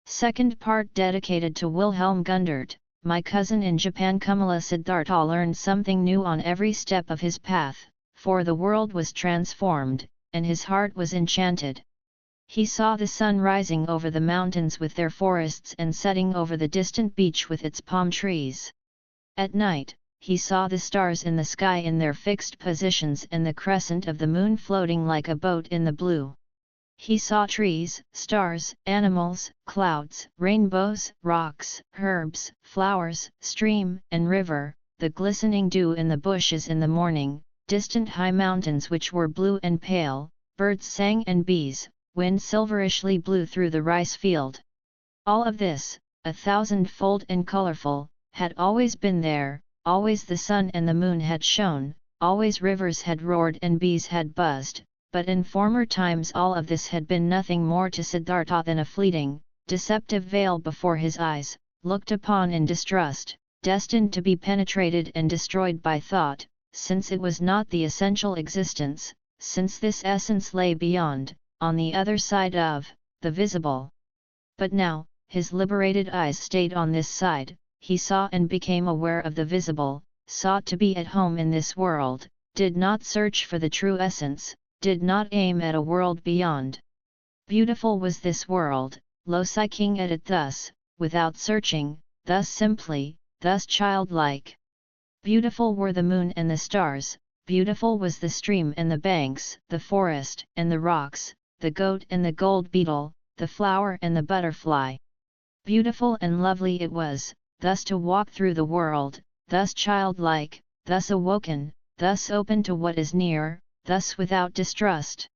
Second part dedicated to Wilhelm Gundert, my cousin in Japan. Kumala Siddhartha learned something new on every step of his path, for the world was transformed, and his heart was enchanted. He saw the sun rising over the mountains with their forests and setting over the distant beach with its palm trees. At night, he saw the stars in the sky in their fixed positions and the crescent of the moon floating like a boat in the blue. He saw trees, stars, animals, clouds, rainbows, rocks, herbs, flowers, stream and river, the glistening dew in the bushes in the morning, distant high mountains which were blue and pale, birds sang and bees, wind silverishly blew through the rice field. All of this, 1,000-fold and colorful, had always been there, always the sun and the moon had shone, always rivers had roared and bees had buzzed, but in former times all of this had been nothing more to Siddhartha than a fleeting, deceptive veil before his eyes, looked upon in distrust, destined to be penetrated and destroyed by thought, since it was not the essential existence, since this essence lay beyond, on the other side of, the visible. But now, his liberated eyes stayed on this side, he saw and became aware of the visible, sought to be at home in this world, did not search for the true essence, did not aim at a world beyond. Beautiful was this world, looking at it thus, without searching, thus simply, thus childlike. Beautiful were the moon and the stars, beautiful was the stream and the banks, the forest and the rocks, the goat and the gold beetle, the flower and the butterfly. Beautiful and lovely it was, thus to walk through the world, thus childlike, thus awoken, thus open to what is near, thus without distrust.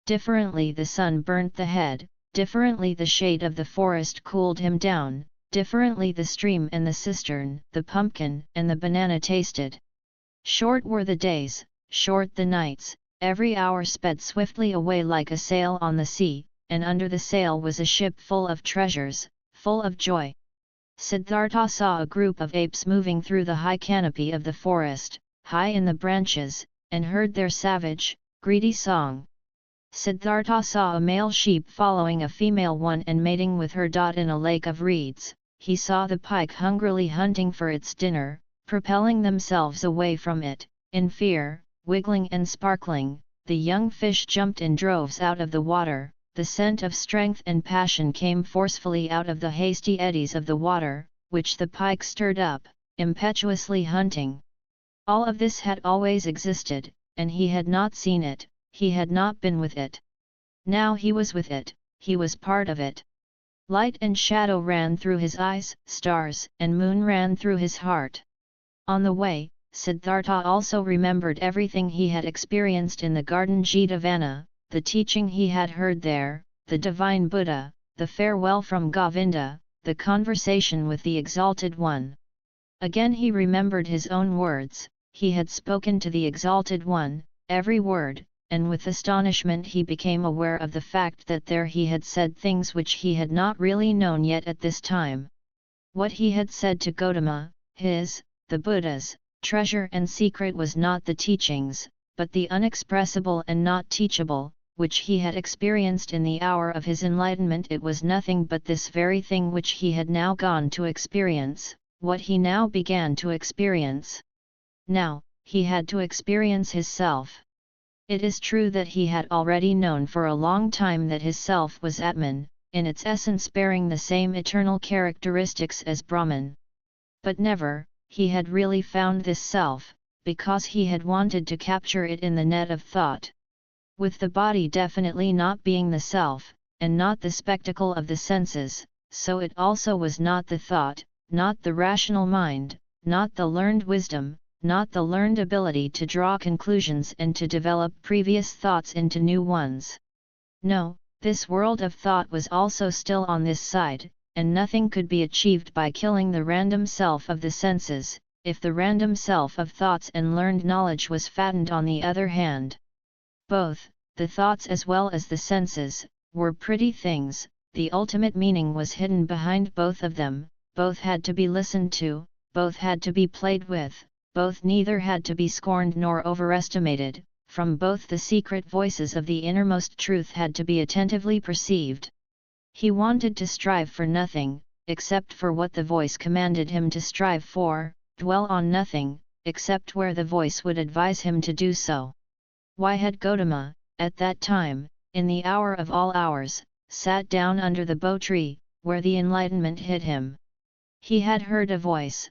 Differently the sun burnt the head, differently the shade of the forest cooled him down, differently the stream and the cistern, the pumpkin and the banana tasted. Short were the days, short the nights, every hour sped swiftly away like a sail on the sea, and under the sail was a ship full of treasures, full of joy. Siddhartha saw a group of apes moving through the high canopy of the forest, high in the branches, and heard their savage, greedy song. Siddhartha saw a male sheep following a female one and mating with her in a lake of reeds. He saw the pike hungrily hunting for its dinner, propelling themselves away from it, in fear, wiggling and sparkling. The young fish jumped in droves out of the water, the scent of strength and passion came forcefully out of the hasty eddies of the water, which the pike stirred up, impetuously hunting. All of this had always existed, and he had not seen it, he had not been with it. Now he was with it, he was part of it. Light and shadow ran through his eyes, stars and moon ran through his heart. On the way, Siddhartha also remembered everything he had experienced in the garden Jetavana, the teaching he had heard there, the divine Buddha, the farewell from Govinda, the conversation with the Exalted One. Again he remembered his own words. He had spoken to the Exalted One, every word, and with astonishment he became aware of the fact that there he had said things which he had not really known yet at this time. What he had said to Gautama, the Buddha's, treasure and secret was not the teachings, but the unexpressible and not teachable, which he had experienced in the hour of his enlightenment. It was nothing but this very thing which he had now gone to experience, what he now began to experience. Now, he had to experience his self. It is true that he had already known for a long time that his self was Atman, in its essence bearing the same eternal characteristics as Brahman. But never, he had really found this self, because he had wanted to capture it in the net of thought. With the body definitely not being the self, and not the spectacle of the senses, so it also was not the thought, not the rational mind, not the learned wisdom, not the learned ability to draw conclusions and to develop previous thoughts into new ones. No, this world of thought was also still on this side, and nothing could be achieved by killing the random self of the senses, if the random self of thoughts and learned knowledge was fattened on the other hand. Both, the thoughts as well as the senses, were pretty things, the ultimate meaning was hidden behind both of them, both had to be listened to, both had to be played with. Both neither had to be scorned nor overestimated, from both the secret voices of the innermost truth had to be attentively perceived. He wanted to strive for nothing, except for what the voice commanded him to strive for, dwell on nothing, except where the voice would advise him to do so. Why had Gautama, at that time, in the hour of all hours, sat down under the bo tree, where the enlightenment hid him? He had heard a voice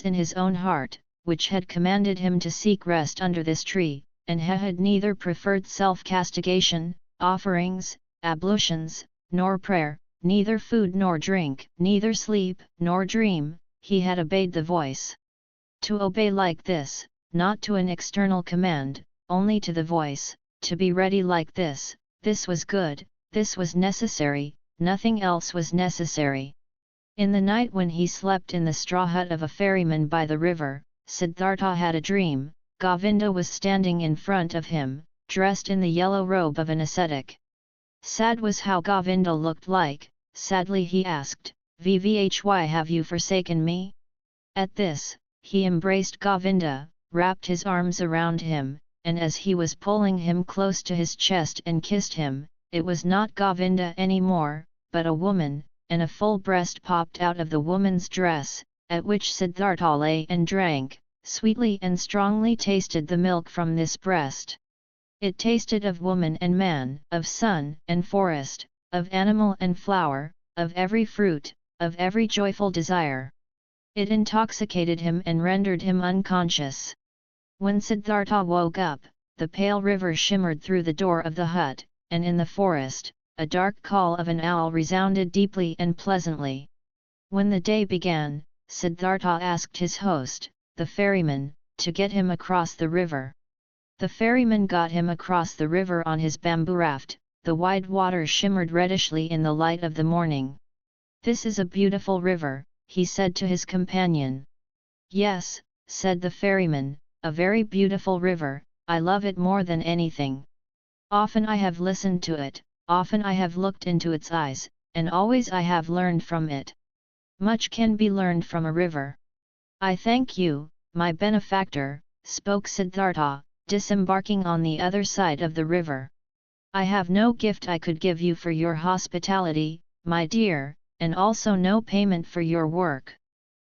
in his own heart, which had commanded him to seek rest under this tree, and had neither preferred self-castigation, offerings, ablutions, nor prayer, neither food nor drink, neither sleep nor dream. He had obeyed the voice. To obey like this, not to an external command, only to the voice, to be ready like this was good, this was necessary, nothing else was necessary. In the night when he slept in the straw hut of a ferryman by the river, Siddhartha had a dream. Govinda was standing in front of him, dressed in the yellow robe of an ascetic. Sad was how Govinda looked like. Sadly he asked, "Vvhy have you forsaken me?" At this, he embraced Govinda, wrapped his arms around him, and as he was pulling him close to his chest and kissed him, it was not Govinda anymore, but a woman, and a full breast popped out of the woman's dress, at which Siddhartha lay and drank, sweetly and strongly tasted the milk from this breast. It tasted of woman and man, of sun and forest, of animal and flower, of every fruit, of every joyful desire. It intoxicated him and rendered him unconscious. When Siddhartha woke up, the pale river shimmered through the door of the hut, and in the forest, a dark call of an owl resounded deeply and pleasantly. When the day began, Siddhartha asked his host, the ferryman, to get him across the river. The ferryman got him across the river on his bamboo raft. The wide water shimmered reddishly in the light of the morning. "This is a beautiful river," he said to his companion. "Yes," said the ferryman, "a very beautiful river, I love it more than anything. Often I have listened to it, often I have looked into its eyes, and always I have learned from it. Much can be learned from a river." "I thank you, my benefactor," spoke Siddhartha, disembarking on the other side of the river. "I have no gift I could give you for your hospitality, my dear, and also no payment for your work.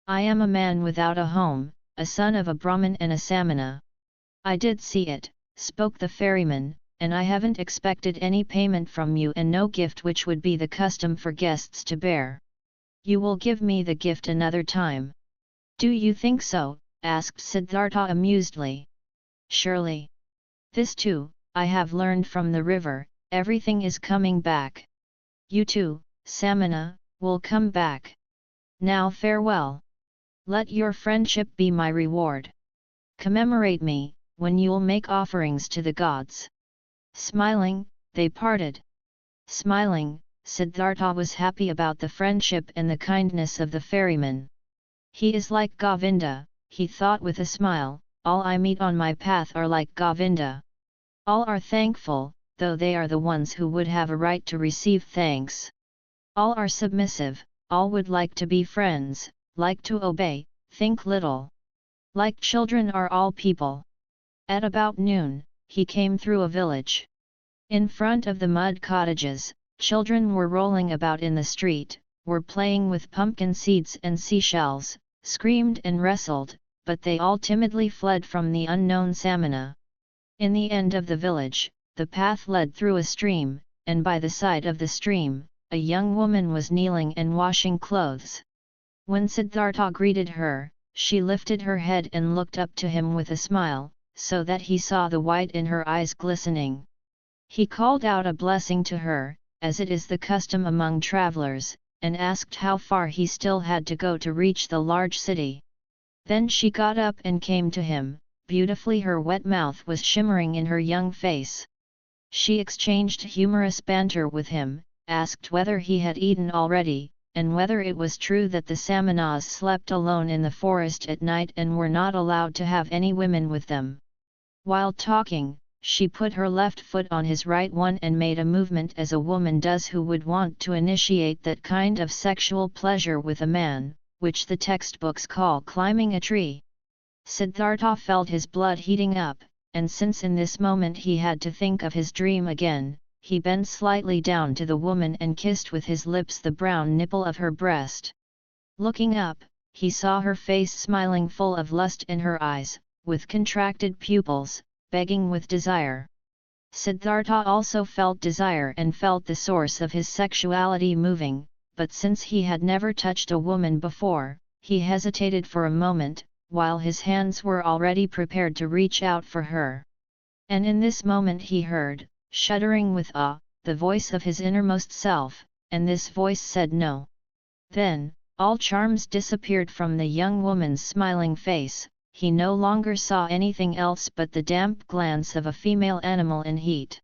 I am a man without a home, a son of a Brahmin and a Samana." "I did see it," spoke the ferryman, "and I haven't expected any payment from you and no gift which would be the custom for guests to bear. You will give me the gift another time." "Do you think so?" asked Siddhartha amusedly. "Surely. This too, I have learned from the river, everything is coming back. You too, Samana, will come back. Now farewell. Let your friendship be my reward. Commemorate me, when you'll make offerings to the gods." Smiling, they parted. Smiling, Siddhartha was happy about the friendship and the kindness of the ferryman. "He is like Govinda," he thought with a smile, "all I meet on my path are like Govinda. All are thankful, though they are the ones who would have a right to receive thanks. All are submissive, all would like to be friends, like to obey, think little. Like children are all people." At about noon, he came through a village. In front of the mud cottages, children were rolling about in the street, were playing with pumpkin seeds and seashells, screamed and wrestled, but they all timidly fled from the unknown Samana. In the end of the village, the path led through a stream, and by the side of the stream, a young woman was kneeling and washing clothes. When Siddhartha greeted her, she lifted her head and looked up to him with a smile, so that he saw the white in her eyes glistening. He called out a blessing to her, as it is the custom among travelers, and asked how far he still had to go to reach the large city. Then she got up and came to him. Beautifully, her wet mouth was shimmering in her young face. She exchanged humorous banter with him, asked whether he had eaten already, and whether it was true that the Samanas slept alone in the forest at night and were not allowed to have any women with them. While talking, she put her left foot on his right one and made a movement as a woman does who would want to initiate that kind of sexual pleasure with a man, which the textbooks call climbing a tree. Siddhartha felt his blood heating up, and since in this moment he had to think of his dream again, he bent slightly down to the woman and kissed with his lips the brown nipple of her breast. Looking up, he saw her face smiling full of lust and her eyes, with contracted pupils, begging with desire. Siddhartha also felt desire and felt the source of his sexuality moving, but since he had never touched a woman before, he hesitated for a moment, while his hands were already prepared to reach out for her. And in this moment he heard, shuddering with awe, the voice of his innermost self, and this voice said no. Then, all charms disappeared from the young woman's smiling face. He no longer saw anything else but the damp glance of a female animal in heat.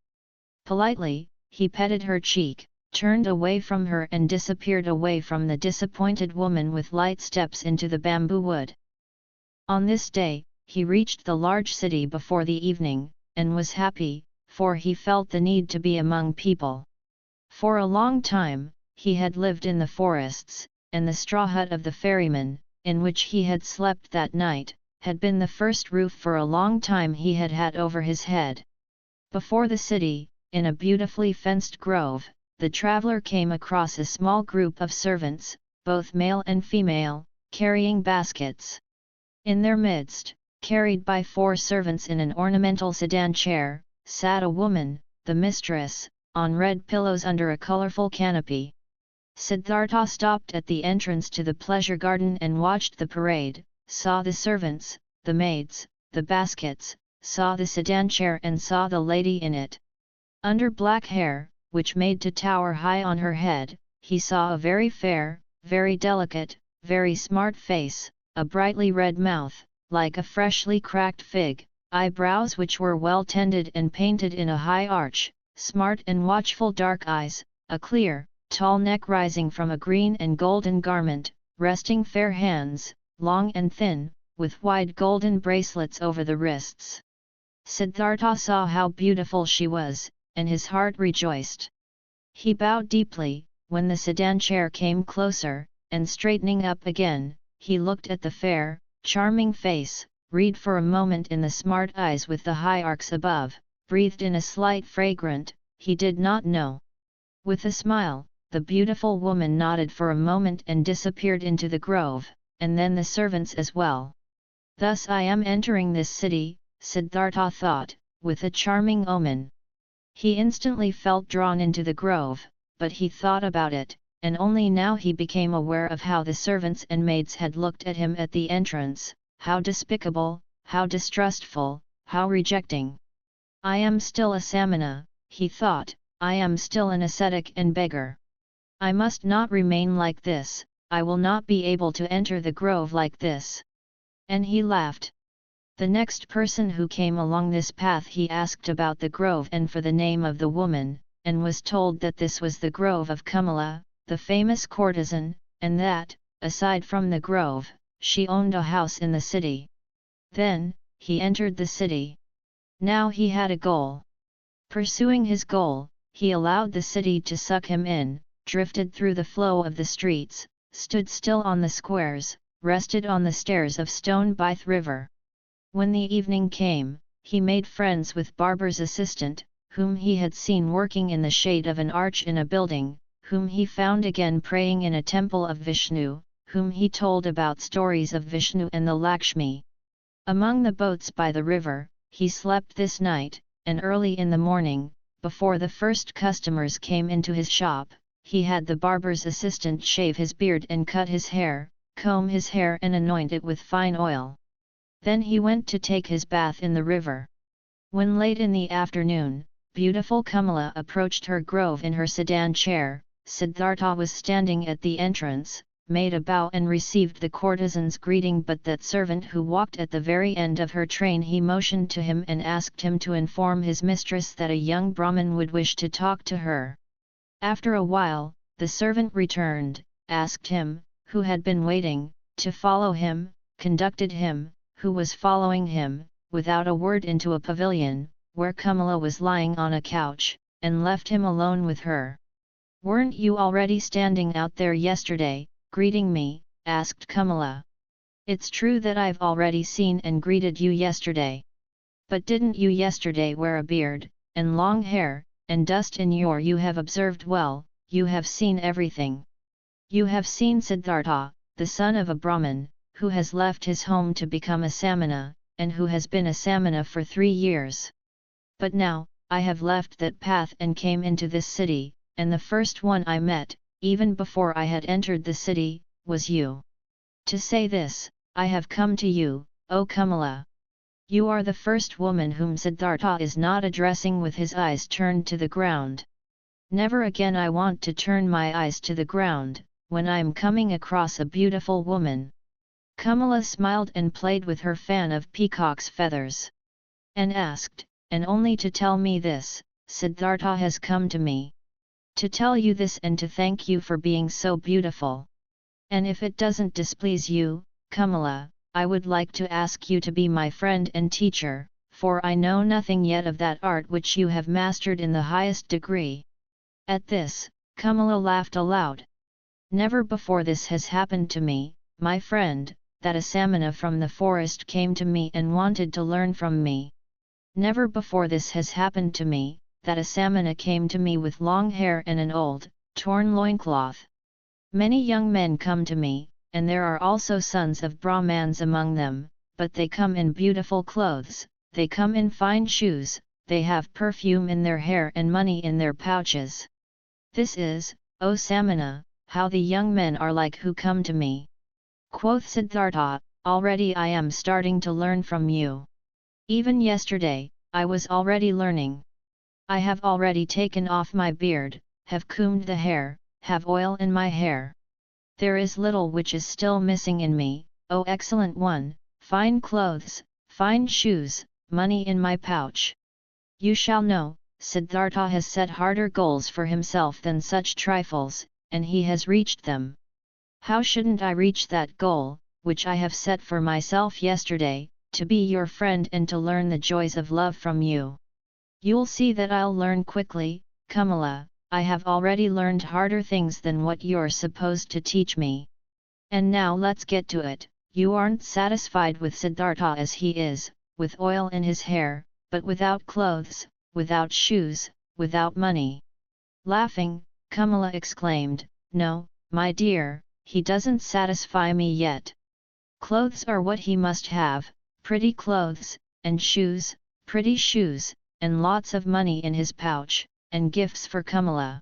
Politely, he petted her cheek, turned away from her and disappeared away from the disappointed woman with light steps into the bamboo wood. On this day, he reached the large city before the evening, and was happy, for he felt the need to be among people. For a long time, he had lived in the forests, and the straw hut of the ferryman, in which he had slept that night, had been the first roof for a long time he had had over his head. Before the city, in a beautifully fenced grove, the traveler came across a small group of servants, both male and female, carrying baskets. In their midst, carried by 4 servants in an ornamental sedan chair, sat a woman, the mistress, on red pillows under a colorful canopy. Siddhartha stopped at the entrance to the pleasure garden and watched the parade, saw the servants, the maids, the baskets, saw the sedan chair and saw the lady in it. Under black hair, which made to tower high on her head, he saw a very fair, very delicate, very smart face, a brightly red mouth, like a freshly cracked fig, eyebrows which were well tended and painted in a high arch, smart and watchful dark eyes, a clear, tall neck rising from a green and golden garment, resting fair hands, long and thin, with wide golden bracelets over the wrists. Siddhartha saw how beautiful she was, and his heart rejoiced. He bowed deeply, when the sedan chair came closer, and straightening up again, he looked at the fair, charming face, read for a moment in the smart eyes with the high arcs above, breathed in a slight fragrant, he did not know. With a smile, the beautiful woman nodded for a moment and disappeared into the grove, and then the servants as well. Thus I am entering this city, Siddhartha thought, with a charming omen. He instantly felt drawn into the grove, but he thought about it, and only now he became aware of how the servants and maids had looked at him at the entrance, how despicable, how distrustful, how rejecting. I am still a samana, he thought, I am still an ascetic and beggar. I must not remain like this, I will not be able to enter the grove like this. And he laughed. The next person who came along this path he asked about the grove and for the name of the woman, and was told that this was the grove of Kamala, the famous courtesan, and that, aside from the grove, she owned a house in the city. Then, he entered the city. Now he had a goal. Pursuing his goal, he allowed the city to suck him in, drifted through the flow of the streets, stood still on the squares, rested on the stairs of stone by the river. When the evening came, he made friends with Barber's assistant, whom he had seen working in the shade of an arch in a building, whom he found again praying in a temple of Vishnu, whom he told about stories of Vishnu and the Lakshmi. Among the boats by the river, he slept this night, and early in the morning, before the first customers came into his shop, he had the barber's assistant shave his beard and cut his hair, comb his hair and anoint it with fine oil. Then he went to take his bath in the river. When late in the afternoon, beautiful Kamala approached her grove in her sedan chair, Siddhartha was standing at the entrance, made a bow and received the courtesan's greeting, but that servant who walked at the very end of her train he motioned to him and asked him to inform his mistress that a young Brahmin would wish to talk to her. After a while, the servant returned, asked him, who had been waiting, to follow him, conducted him, who was following him, without a word into a pavilion, where Kamala was lying on a couch, and left him alone with her. "Weren't you already standing out there yesterday, greeting me?" asked Kamala. "It's true that I've already seen and greeted you yesterday. But didn't you yesterday wear a beard, and long hair, and dust in your you have observed well, you have seen everything. You have seen Siddhartha, the son of a Brahmin, who has left his home to become a Samana, and who has been a Samana for 3 years. But now, I have left that path and came into this city, and the first one I met, even before I had entered the city, was you. To say this, I have come to you, O Kamala. You are the first woman whom Siddhartha is not addressing with his eyes turned to the ground. Never again I want to turn my eyes to the ground, when I am coming across a beautiful woman. Kamala smiled and played with her fan of peacock's feathers. And asked, and only to tell me this, Siddhartha has come to me. To tell you this and to thank you for being so beautiful. And if it doesn't displease you, Kamala, I would like to ask you to be my friend and teacher, for I know nothing yet of that art which you have mastered in the highest degree. At this, Kamala laughed aloud. Never before this has happened to me, my friend, that a Samana from the forest came to me and wanted to learn from me. Never before this has happened to me, that a Samana came to me with long hair and an old, torn loincloth. Many young men come to me, and there are also sons of Brahmans among them, but they come in beautiful clothes, they come in fine shoes, they have perfume in their hair and money in their pouches. This is, O Samana, how the young men are like who come to me. Quoth Siddhartha, already I am starting to learn from you. Even yesterday, I was already learning. I have already taken off my beard, have combed the hair, have oil in my hair. There is little which is still missing in me, O excellent one, fine clothes, fine shoes, money in my pouch. You shall know, Siddhartha has set harder goals for himself than such trifles, and he has reached them. How shouldn't I reach that goal, which I have set for myself yesterday, to be your friend and to learn the joys of love from you? You'll see that I'll learn quickly, Kamala. I have already learned harder things than what you're supposed to teach me. And now let's get to it. You aren't satisfied with Siddhartha as he is, with oil in his hair, but without clothes, without shoes, without money. Laughing, Kamala exclaimed, no, my dear, he doesn't satisfy me yet. Clothes are what he must have, pretty clothes, and shoes, pretty shoes, and lots of money in his pouch, and gifts for Kamala.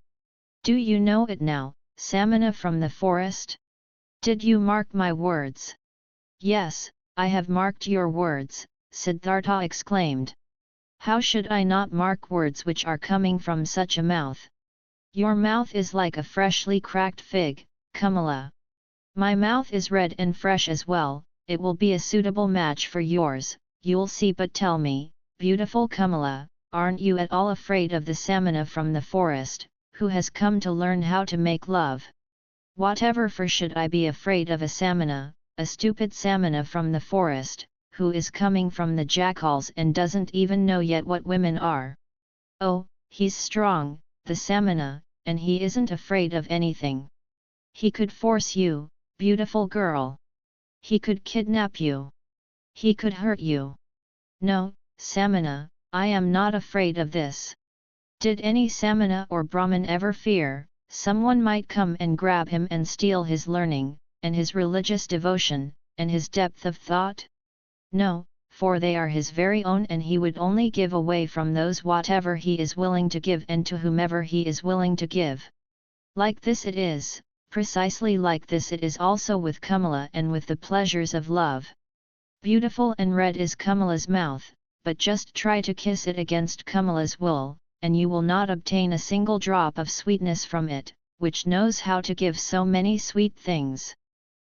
Do you know it now, Samana from the forest? Did you mark my words? Yes, I have marked your words, Siddhartha exclaimed. How should I not mark words which are coming from such a mouth? Your mouth is like a freshly cracked fig, Kamala. My mouth is red and fresh as well, it will be a suitable match for yours, you'll see. But tell me, beautiful Kamala, aren't you at all afraid of the Samana from the forest, who has come to learn how to make love? Whatever for should I be afraid of a Samana, a stupid Samana from the forest, who is coming from the jackals and doesn't even know yet what women are? Oh, he's strong, the Samana, and he isn't afraid of anything. He could force you, beautiful girl. He could kidnap you. He could hurt you. No, Samana, I am not afraid of this. Did any Samana or Brahmin ever fear, someone might come and grab him and steal his learning, and his religious devotion, and his depth of thought? No, for they are his very own, and he would only give away from those whatever he is willing to give and to whomever he is willing to give. Like this it is, precisely like this it is also with Kamala and with the pleasures of love. Beautiful and red is Kamala's mouth, but just try to kiss it against Kamala's wool, and you will not obtain a single drop of sweetness from it, which knows how to give so many sweet things.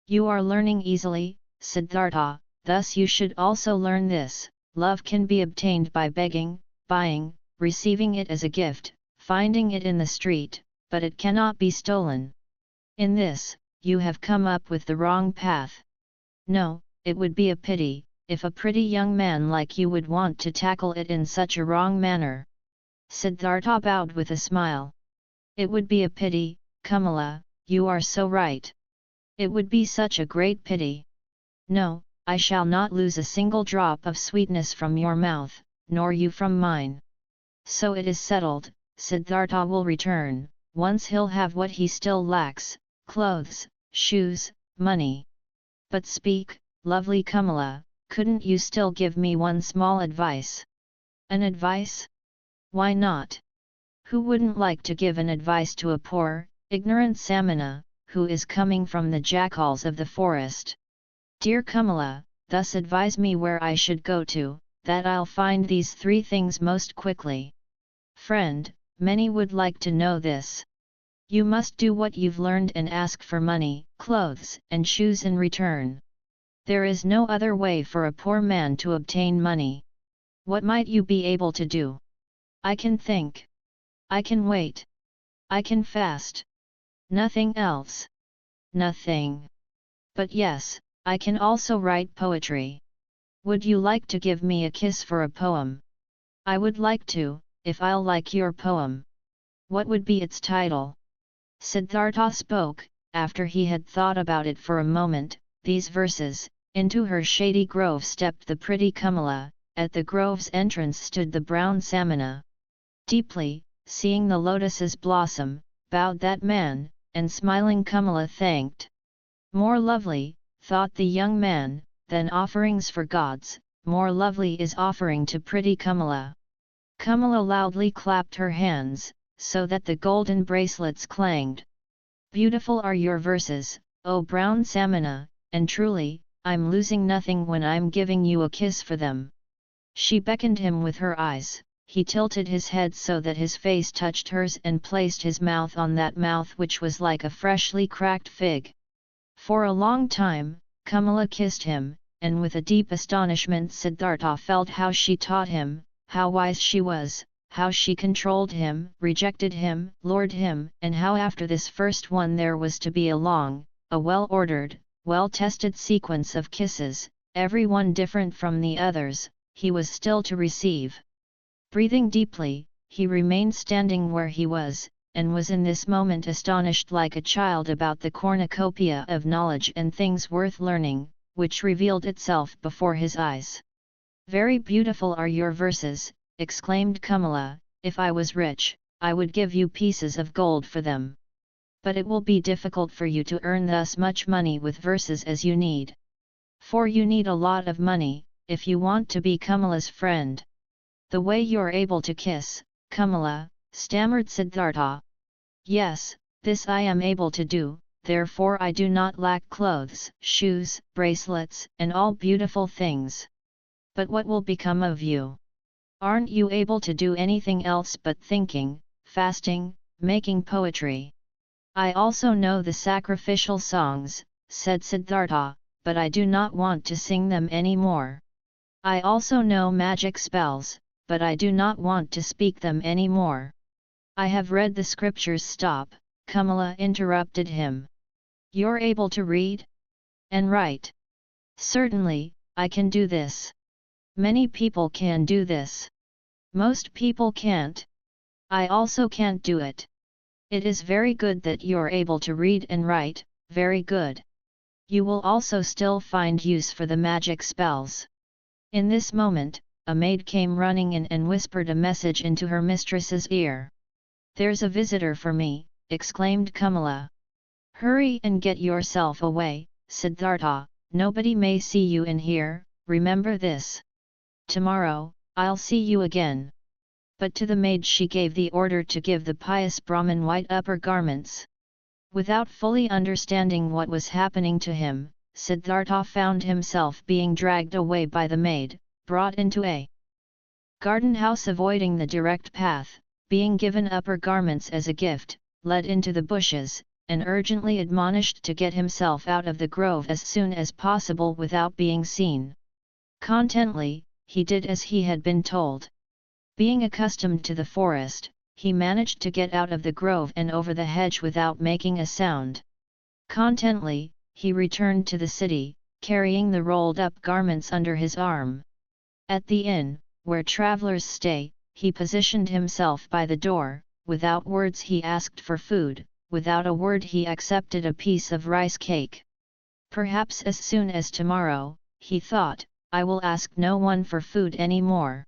You are learning easily, Siddhartha, thus you should also learn this: love can be obtained by begging, buying, receiving it as a gift, finding it in the street, but it cannot be stolen. In this, you have come up with the wrong path. No, it would be a pity, if a pretty young man like you would want to tackle it in such a wrong manner. Siddhartha bowed with a smile. It would be a pity, Kamala, you are so right. It would be such a great pity. No, I shall not lose a single drop of sweetness from your mouth, nor you from mine. So it is settled, Siddhartha will return, once he'll have what he still lacks, clothes, shoes, money. But speak, lovely Kamala, couldn't you still give me one small advice? An advice? Why not? Who wouldn't like to give an advice to a poor, ignorant Samana, who is coming from the jackals of the forest? Dear Kamala, thus advise me where I should go to, that I'll find these 3 things most quickly. Friend, many would like to know this. You must do what you've learned and ask for money, clothes, and shoes in return. There is no other way for a poor man to obtain money. What might you be able to do? I can think. I can wait. I can fast. Nothing else. Nothing. But yes, I can also write poetry. Would you like to give me a kiss for a poem? I would like to, if I'll like your poem. What would be its title? Siddhartha spoke, after he had thought about it for a moment, these verses. Into her shady grove stepped the pretty Kamala, at the grove's entrance stood the brown Samana. Deeply, seeing the lotuses blossom, bowed that man, and smiling Kamala thanked. More lovely, thought the young man, than offerings for gods, more lovely is offering to pretty Kamala. Kamala loudly clapped her hands, so that the golden bracelets clanged. Beautiful are your verses, O brown Samana, and truly, I'm losing nothing when I'm giving you a kiss for them. She beckoned him with her eyes, he tilted his head so that his face touched hers and placed his mouth on that mouth which was like a freshly cracked fig. For a long time, Kamala kissed him, and with a deep astonishment Siddhartha felt how she taught him, how wise she was, how she controlled him, rejected him, lured him, and how after this first one there was to be a long, a well-ordered, well-tested sequence of kisses, every one different from the others, he was still to receive. Breathing deeply, he remained standing where he was, and was in this moment astonished like a child about the cornucopia of knowledge and things worth learning, which revealed itself before his eyes. Very beautiful are your verses, exclaimed Kamala, if I was rich, I would give you pieces of gold for them. But it will be difficult for you to earn thus much money with verses as you need. For you need a lot of money, if you want to be Kamala's friend. The way you're able to kiss, Kamala, stammered Siddhartha. Yes, this I am able to do, therefore I do not lack clothes, shoes, bracelets, and all beautiful things. But what will become of you? Aren't you able to do anything else but thinking, fasting, making poetry? I also know the sacrificial songs, said Siddhartha, but I do not want to sing them any more. I also know magic spells, but I do not want to speak them any more. I have read the scriptures. Stop, Kamala interrupted him. You're able to read? And write? Certainly, I can do this. Many people can do this. Most people can't. I also can't do it. It is very good that you're able to read and write, very good. You will also still find use for the magic spells. In this moment, a maid came running in and whispered a message into her mistress's ear. There's a visitor for me, exclaimed Kamala. Hurry and get yourself away, Siddhartha, nobody may see you in here, remember this. Tomorrow, I'll see you again. But to the maid she gave the order to give the pious Brahmin white upper garments. Without fully understanding what was happening to him, Siddhartha found himself being dragged away by the maid, brought into a garden house avoiding the direct path, being given upper garments as a gift, led into the bushes, and urgently admonished to get himself out of the grove as soon as possible without being seen. Contently, he did as he had been told. Being accustomed to the forest, he managed to get out of the grove and over the hedge without making a sound. Contently, he returned to the city, carrying the rolled-up garments under his arm. At the inn, where travelers stay, he positioned himself by the door. Without words he asked for food, without a word he accepted a piece of rice cake. Perhaps as soon as tomorrow, he thought, I will ask no one for food any more.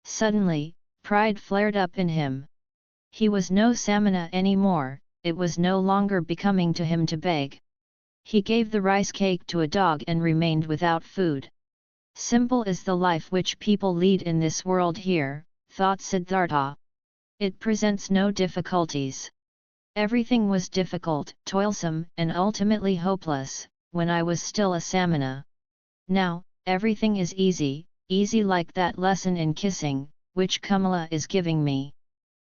Suddenly, pride flared up in him. He was no samana anymore, it was no longer becoming to him to beg. He gave the rice cake to a dog and remained without food. Simple is the life which people lead in this world here, thought Siddhartha. It presents no difficulties. Everything was difficult, toilsome, and ultimately hopeless, when I was still a samana. Now, everything is easy, easy like that lesson in kissing, which Kamala is giving me.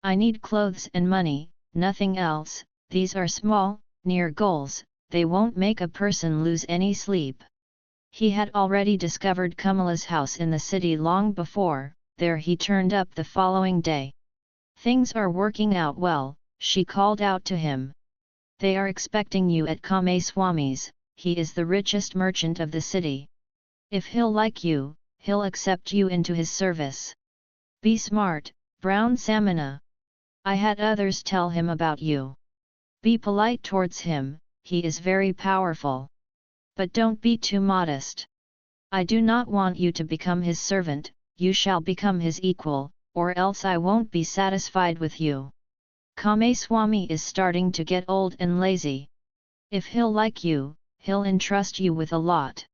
I need clothes and money, nothing else. These are small, near goals, they won't make a person lose any sleep. He had already discovered Kamala's house in the city long before, there he turned up the following day. Things are working out well, she called out to him. They are expecting you at Kamaswami's, he is the richest merchant of the city. If he'll like you, he'll accept you into his service. Be smart, brown samana. I had others tell him about you. Be polite towards him, he is very powerful. But don't be too modest. I do not want you to become his servant, you shall become his equal, or else I won't be satisfied with you. Kamaswami is starting to get old and lazy. If he'll like you, he'll entrust you with a lot.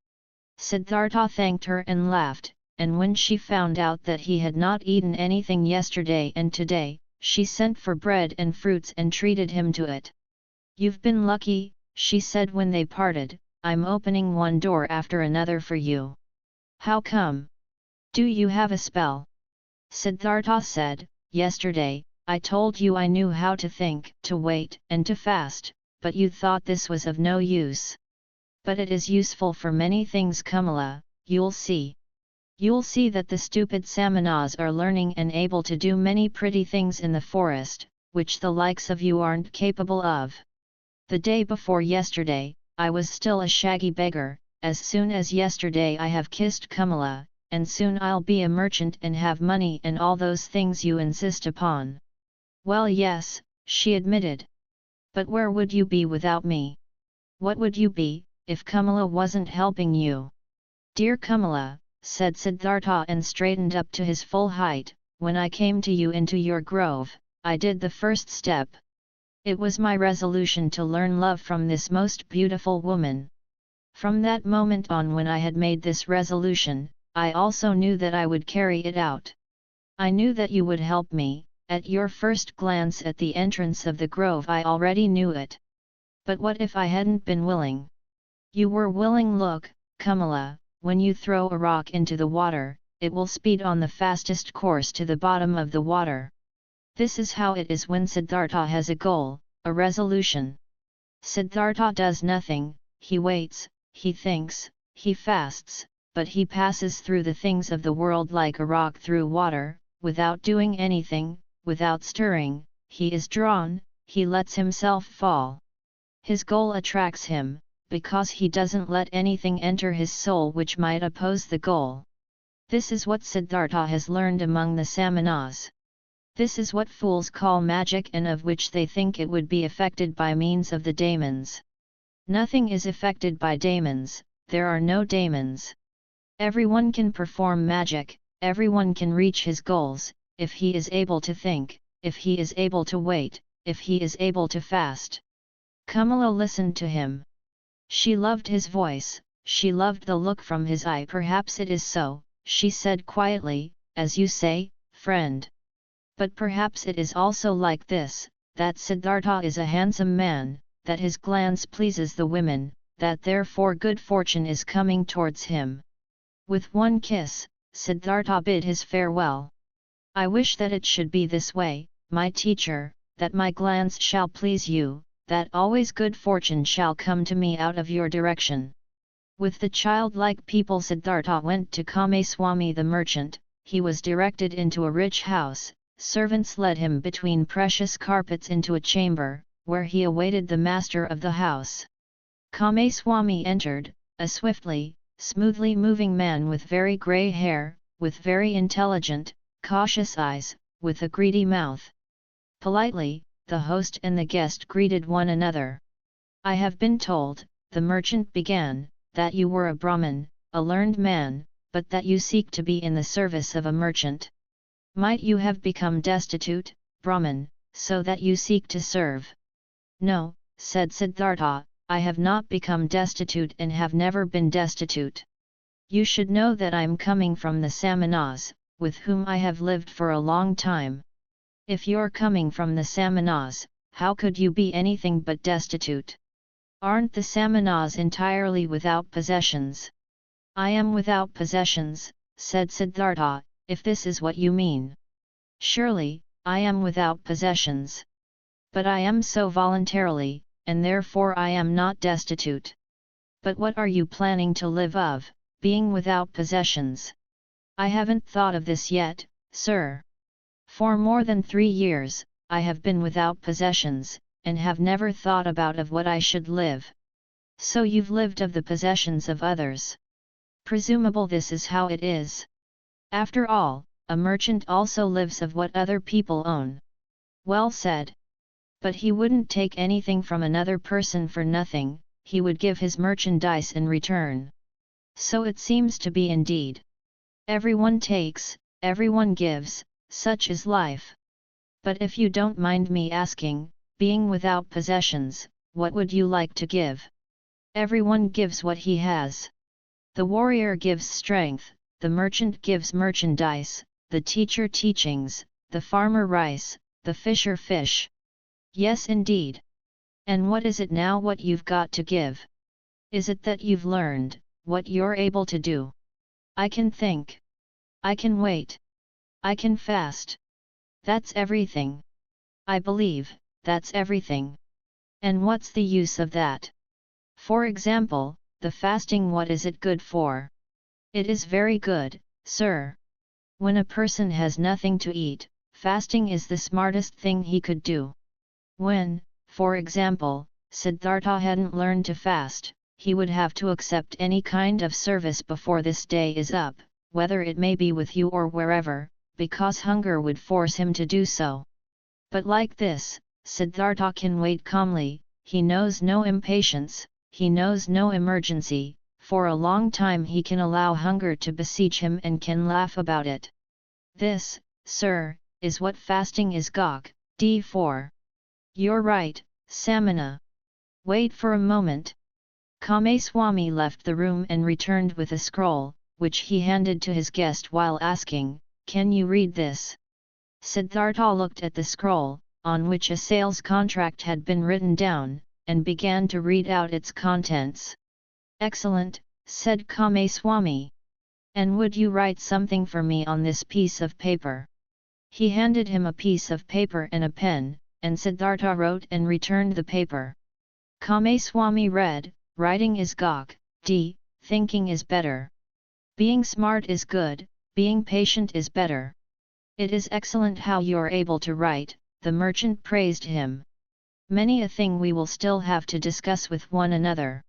Siddhartha thanked her and laughed, and when she found out that he had not eaten anything yesterday and today, she sent for bread and fruits and treated him to it. You've been lucky, she said when they parted, I'm opening one door after another for you. How come? Do you have a spell? Siddhartha said, yesterday, I told you I knew how to think, to wait, and to fast, but you thought this was of no use. But it is useful for many things, Kamala, you'll see. You'll see that the stupid samanas are learning and able to do many pretty things in the forest, which the likes of you aren't capable of. The day before yesterday, I was still a shaggy beggar, as soon as yesterday I have kissed Kamala, and soon I'll be a merchant and have money and all those things you insist upon. Well, yes, she admitted. But where would you be without me? What would you be, if Kamala wasn't helping you? Dear Kamala, said Siddhartha and straightened up to his full height, when I came to you into your grove, I did the first step. It was my resolution to learn love from this most beautiful woman. From that moment on, when I had made this resolution, I also knew that I would carry it out. I knew that you would help me. At your first glance at the entrance of the grove I already knew it. But what if I hadn't been willing? You were willing. Look, Kamala, when you throw a rock into the water, it will speed on the fastest course to the bottom of the water. This is how it is when Siddhartha has a goal, a resolution. Siddhartha does nothing, he waits, he thinks, he fasts, but he passes through the things of the world like a rock through water, without doing anything. Without stirring, he is drawn, he lets himself fall. His goal attracts him, because he doesn't let anything enter his soul which might oppose the goal. This is what Siddhartha has learned among the samanas. This is what fools call magic, and of which they think it would be effected by means of the daemons. Nothing is effected by daemons, there are no daemons. Everyone can perform magic, everyone can reach his goals, if he is able to think, if he is able to wait, if he is able to fast. Kamala listened to him. She loved his voice, she loved the look from his eye. Perhaps it is so, she said quietly, as you say, friend. But perhaps it is also like this, that Siddhartha is a handsome man, that his glance pleases the women, that therefore good fortune is coming towards him. With one kiss, Siddhartha bid his farewell. I wish that it should be this way, my teacher, that my glance shall please you, that always good fortune shall come to me out of your direction. With the childlike people Siddhartha went to Kamaswami the merchant. He was directed into a rich house, servants led him between precious carpets into a chamber, where he awaited the master of the house. Kamaswami entered, a swiftly, smoothly moving man with very grey hair, with very intelligent, cautious eyes, with a greedy mouth. Politely, the host and the guest greeted one another. I have been told, the merchant began, that you were a Brahmin, a learned man, but that you seek to be in the service of a merchant. Might you have become destitute, Brahmin, so that you seek to serve. No, said Siddhartha, I have not become destitute and have never been destitute. You should know that I am coming from the Samanas, with whom I have lived for a long time. If you're coming from the Samanas, how could you be anything but destitute? Aren't the Samanas entirely without possessions? I am without possessions, said Siddhartha, if this is what you mean. Surely, I am without possessions. But I am so voluntarily, and therefore I am not destitute. But what are you planning to live of, being without possessions? I haven't thought of this yet, sir. For more than 3 years, I have been without possessions, and have never thought about of what I should live. So you've lived of the possessions of others. Presumable this is how it is. After all, a merchant also lives of what other people own. Well said. But he wouldn't take anything from another person for nothing, he would give his merchandise in return. So it seems to be indeed. Everyone takes, everyone gives, such is life. But if you don't mind me asking, being without possessions, what would you like to give? Everyone gives what he has. The warrior gives strength, the merchant gives merchandise, the teacher teachings, the farmer rice, the fisher fish. Yes indeed. And what is it now what you've got to give? Is it that you've learned, what you're able to do? I can think. I can wait. I can fast. That's everything. I believe, that's everything. And what's the use of that? For example, the fasting, what is it good for? It is very good, sir. When a person has nothing to eat, fasting is the smartest thing he could do. When, for example, Siddhartha hadn't learned to fast, he would have to accept any kind of service before this day is up, whether it may be with you or wherever, because hunger would force him to do so. But like this, Siddhartha can wait calmly, he knows no impatience, he knows no emergency, for a long time he can allow hunger to besiege him and can laugh about it. This, sir, is what fasting is. Gok, d4. You're right, Samana. Wait for a moment. Kameswami left the room and returned with a scroll, which he handed to his guest while asking, can you read this? Siddhartha looked at the scroll, on which a sales contract had been written down, and began to read out its contents. Excellent, said Kameswami. And would you write something for me on this piece of paper? He handed him a piece of paper and a pen, and Siddhartha wrote and returned the paper. Kameswami read, writing is Gok, d, thinking is better. Being smart is good, being patient is better. It is excellent how you're able to write, the merchant praised him. Many a thing we will still have to discuss with one another.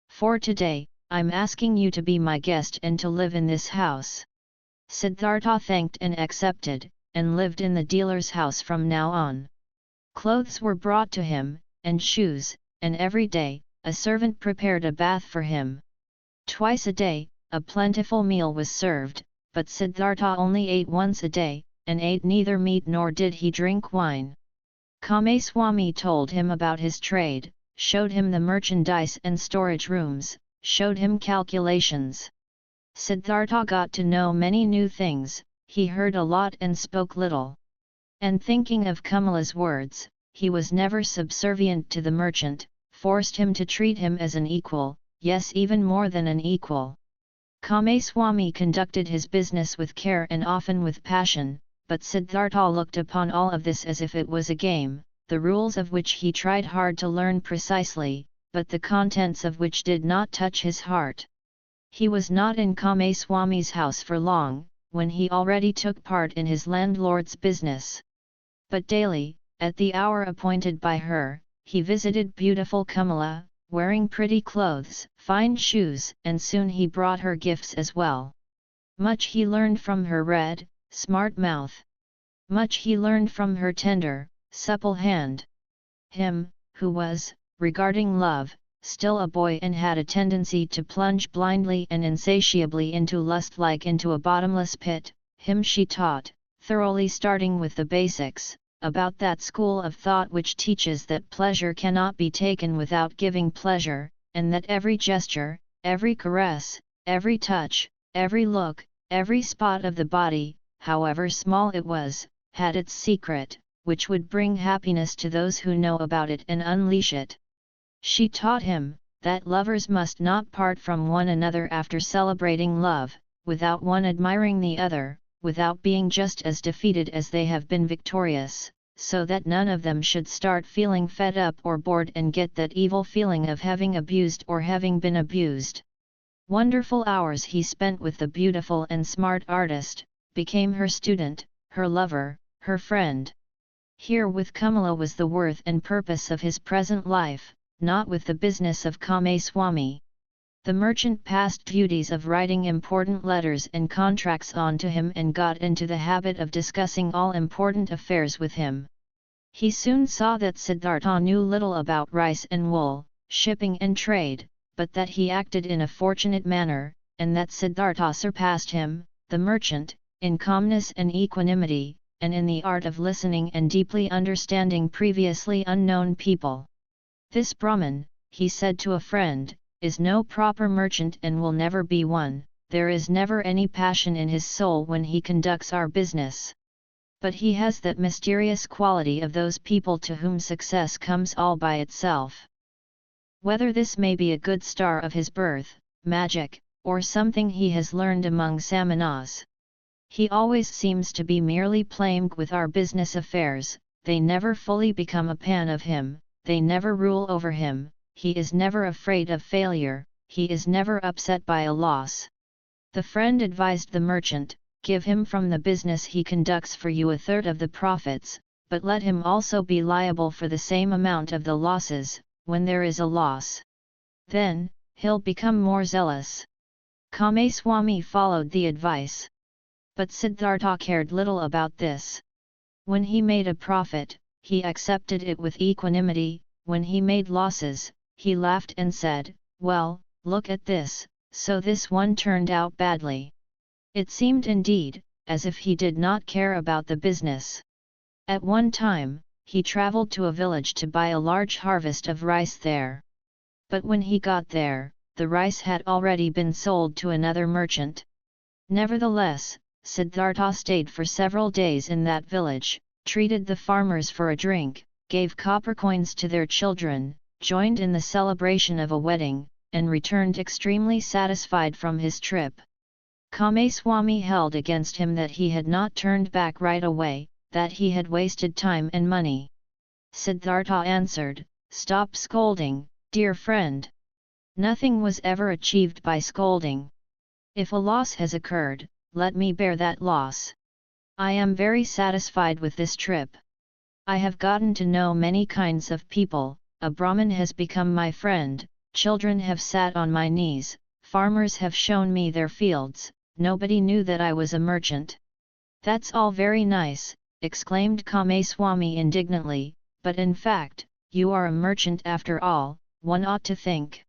For today, I'm asking you to be my guest and to live in this house. Siddhartha thanked and accepted, and lived in the dealer's house from now on. Clothes were brought to him, and shoes, and every day, a servant prepared a bath for him. Twice a day, a plentiful meal was served, but Siddhartha only ate once a day, and ate neither meat nor did he drink wine. Kameswami told him about his trade, showed him the merchandise and storage rooms, showed him calculations. Siddhartha got to know many new things, he heard a lot and spoke little. And thinking of Kamala's words, he was never subservient to the merchant, forced him to treat him as an equal, yes even more than an equal. Kameswami conducted his business with care and often with passion, but Siddhartha looked upon all of this as if it was a game, the rules of which he tried hard to learn precisely, but the contents of which did not touch his heart. He was not in Kameswami's house for long, when he already took part in his landlord's business. But daily, at the hour appointed by her, he visited beautiful Kamala, wearing pretty clothes, fine shoes, and soon he brought her gifts as well. Much he learned from her red, smart mouth. Much he learned from her tender, supple hand. Him, who was, regarding love, still a boy and had a tendency to plunge blindly and insatiably into lust like into a bottomless pit, him she taught, thoroughly starting with the basics, about that school of thought which teaches that pleasure cannot be taken without giving pleasure, and that every gesture, every caress, every touch, every look, every spot of the body, however small it was, had its secret, which would bring happiness to those who know about it and unleash it. She taught him that lovers must not part from one another after celebrating love, without one admiring the other, without being just as defeated as they have been victorious, so that none of them should start feeling fed up or bored and get that evil feeling of having abused or having been abused. Wonderful hours he spent with the beautiful and smart artist, became her student, her lover, her friend. Here with Kamala was the worth and purpose of his present life, not with the business of Kame-swami. The merchant passed duties of writing important letters and contracts on to him and got into the habit of discussing all important affairs with him. He soon saw that Siddhartha knew little about rice and wool, shipping and trade, but that he acted in a fortunate manner, and that Siddhartha surpassed him, the merchant, in calmness and equanimity, and in the art of listening and deeply understanding previously unknown people. This Brahman, he said to a friend, is no proper merchant and will never be one. There is never any passion in his soul when he conducts our business. But he has that mysterious quality of those people to whom success comes all by itself. Whether this may be a good star of his birth, magic, or something he has learned among samanas. He always seems to be merely playing with our business affairs, they never fully become a pan of him, they never rule over him. He is never afraid of failure, he is never upset by a loss. The friend advised the merchant, give him from the business he conducts for you 1/3 of the profits, but let him also be liable for the same amount of the losses, when there is a loss. Then, he'll become more zealous. Kame-swami followed the advice. But Siddhartha cared little about this. When he made a profit, he accepted it with equanimity, when he made losses, he laughed and said, well, look at this, so this one turned out badly. It seemed indeed, as if he did not care about the business. At one time, he travelled to a village to buy a large harvest of rice there. But when he got there, the rice had already been sold to another merchant. Nevertheless, Siddhartha stayed for several days in that village, treated the farmers for a drink, gave copper coins to their children, joined in the celebration of a wedding, and returned extremely satisfied from his trip. Kame-swami held against him that he had not turned back right away, that he had wasted time and money. Siddhartha answered, stop scolding, dear friend. Nothing was ever achieved by scolding. If a loss has occurred, let me bear that loss. I am very satisfied with this trip. I have gotten to know many kinds of people. A Brahmin has become my friend, children have sat on my knees, farmers have shown me their fields, nobody knew that I was a merchant. That's all very nice, exclaimed Kame-swami indignantly, but in fact, you are a merchant after all, one ought to think.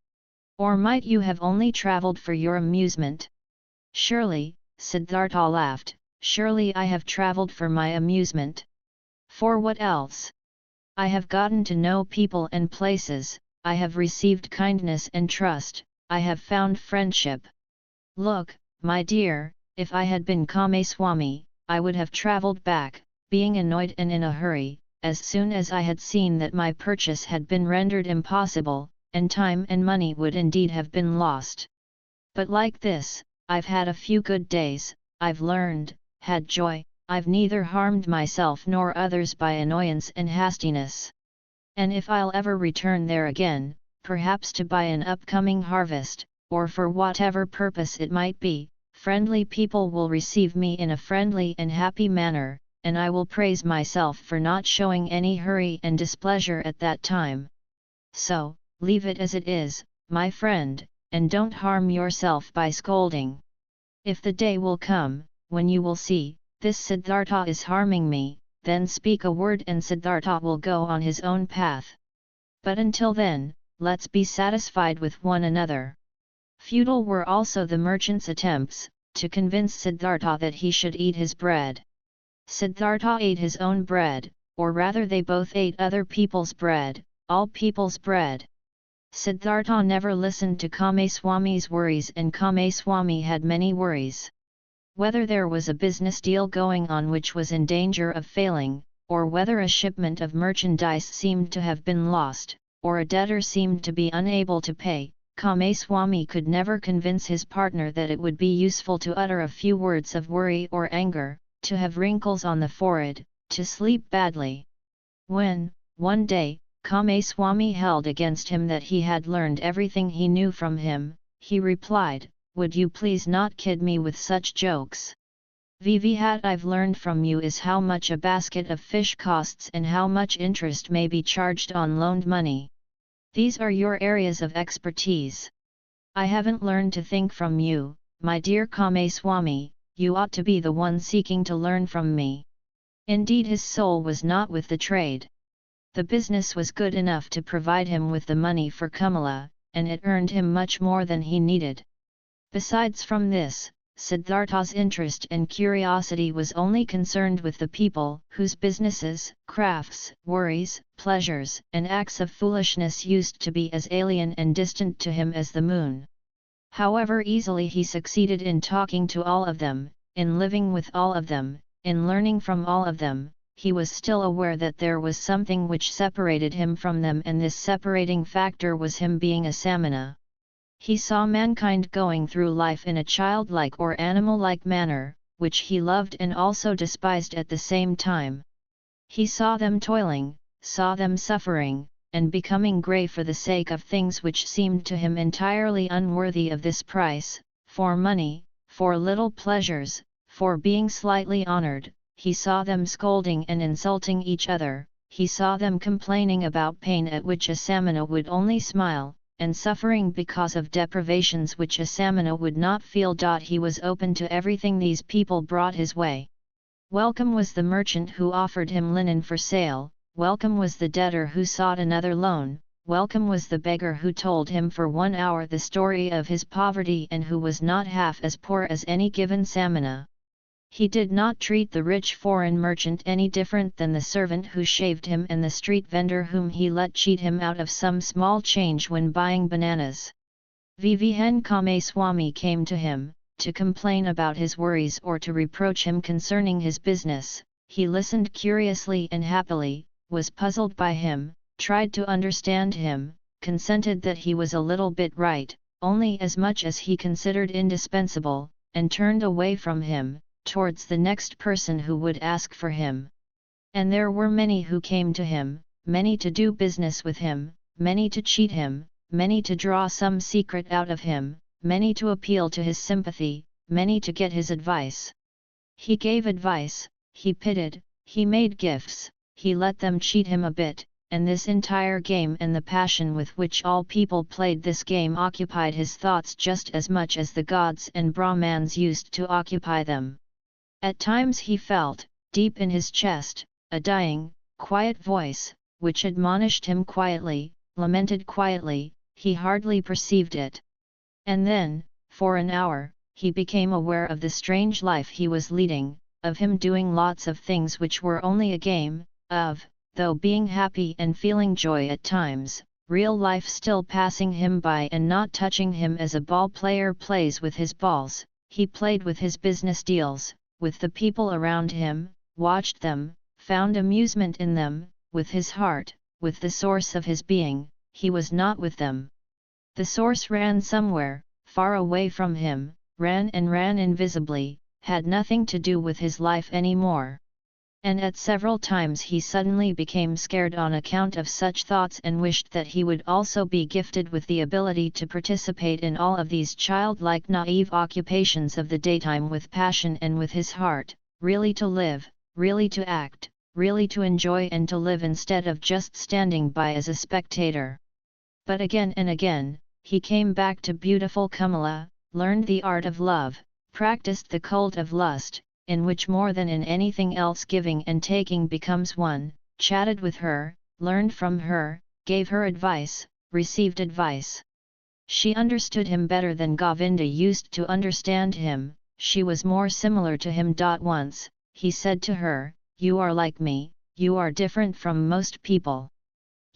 Or might you have only travelled for your amusement? Surely, Siddhartha laughed, surely I have travelled for my amusement. For what else? I have gotten to know people and places, I have received kindness and trust, I have found friendship. Look, my dear, if I had been Kame-swami, I would have travelled back, being annoyed and in a hurry, as soon as I had seen that my purchase had been rendered impossible, and time and money would indeed have been lost. But like this, I've had a few good days, I've learned, had joy, I've neither harmed myself nor others by annoyance and hastiness. And if I'll ever return there again, perhaps to buy an upcoming harvest, or for whatever purpose it might be, friendly people will receive me in a friendly and happy manner, and I will praise myself for not showing any hurry and displeasure at that time. So, leave it as it is, my friend, and don't harm yourself by scolding. If the day will come, when you will see, this Siddhartha is harming me, then speak a word and Siddhartha will go on his own path. But until then, let's be satisfied with one another. Futile were also the merchant's attempts, to convince Siddhartha that he should eat his bread. Siddhartha ate his own bread, or rather they both ate other people's bread, all people's bread. Siddhartha never listened to Kamaswami's worries, and Kamaswami had many worries. Whether there was a business deal going on which was in danger of failing, or whether a shipment of merchandise seemed to have been lost, or a debtor seemed to be unable to pay, Kamaswami could never convince his partner that it would be useful to utter a few words of worry or anger, to have wrinkles on the forehead, to sleep badly. When, one day, Kamaswami held against him that he had learned everything he knew from him, he replied, "Would you please not kid me with such jokes? What I've learned from you is how much a basket of fish costs and how much interest may be charged on loaned money. These are your areas of expertise. I haven't learned to think from you, my dear Kamaswami, you ought to be the one seeking to learn from me." Indeed, his soul was not with the trade. The business was good enough to provide him with the money for Kamala, and it earned him much more than he needed. Besides from this, Siddhartha's interest and curiosity was only concerned with the people whose businesses, crafts, worries, pleasures, and acts of foolishness used to be as alien and distant to him as the moon. However easily he succeeded in talking to all of them, in living with all of them, in learning from all of them, he was still aware that there was something which separated him from them, and this separating factor was him being a samana. He saw mankind going through life in a childlike or animal-like manner, which he loved and also despised at the same time. He saw them toiling, saw them suffering, and becoming grey for the sake of things which seemed to him entirely unworthy of this price, for money, for little pleasures, for being slightly honoured. He saw them scolding and insulting each other, he saw them complaining about pain at which a samana would only smile, and suffering because of deprivations which a samana would not feel. He was open to everything these people brought his way. Welcome was the merchant who offered him linen for sale, welcome was the debtor who sought another loan, welcome was the beggar who told him for 1 hour the story of his poverty and who was not half as poor as any given samana. He did not treat the rich foreign merchant any different than the servant who shaved him and the street vendor whom he let cheat him out of some small change when buying bananas. Vivhen Kamaswami came to him, to complain about his worries or to reproach him concerning his business. He listened curiously and happily, was puzzled by him, tried to understand him, consented that he was a little bit right, only as much as he considered indispensable, and turned away from him, towards the next person who would ask for him. And there were many who came to him, many to do business with him, many to cheat him, many to draw some secret out of him, many to appeal to his sympathy, many to get his advice. He gave advice, he pitied, he made gifts, he let them cheat him a bit, and this entire game and the passion with which all people played this game occupied his thoughts just as much as the gods and Brahmans used to occupy them. At times he felt, deep in his chest, a dying, quiet voice, which admonished him quietly, lamented quietly, he hardly perceived it. And then, for an hour, he became aware of the strange life he was leading, of him doing lots of things which were only a game, of, though being happy and feeling joy at times, real life still passing him by and not touching him as a ball player plays with his balls. He played with his business deals, with the people around him, watched them, found amusement in them, with his heart, with the source of his being. He was not with them. The source ran somewhere, far away from him, ran invisibly, had nothing to do with his life anymore. And at several times he suddenly became scared on account of such thoughts and wished that he would also be gifted with the ability to participate in all of these childlike naive occupations of the daytime with passion and with his heart, really to live, really to act, really to enjoy and to live instead of just standing by as a spectator. But again and again, he came back to beautiful Kamala, learned the art of love, practiced the cult of lust, in which more than in anything else giving and taking becomes one, chatted with her, learned from her, gave her advice, received advice. She understood him better than Govinda used to understand him, she was more similar to him. Once, he said to her, "You are like me, you are different from most people.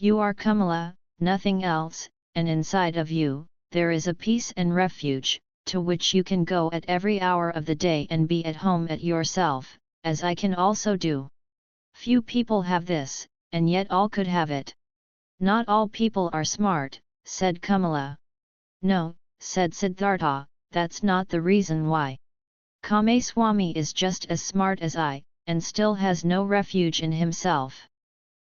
You are Kamala, nothing else, and inside of you, there is a peace and refuge, to which you can go at every hour of the day and be at home at yourself, as I can also do. Few people have this, and yet all could have it. Not all people are smart, said Kamala. No, said Siddhartha, that's not the reason why. Kamaswami is just as smart as I, and still has no refuge in himself.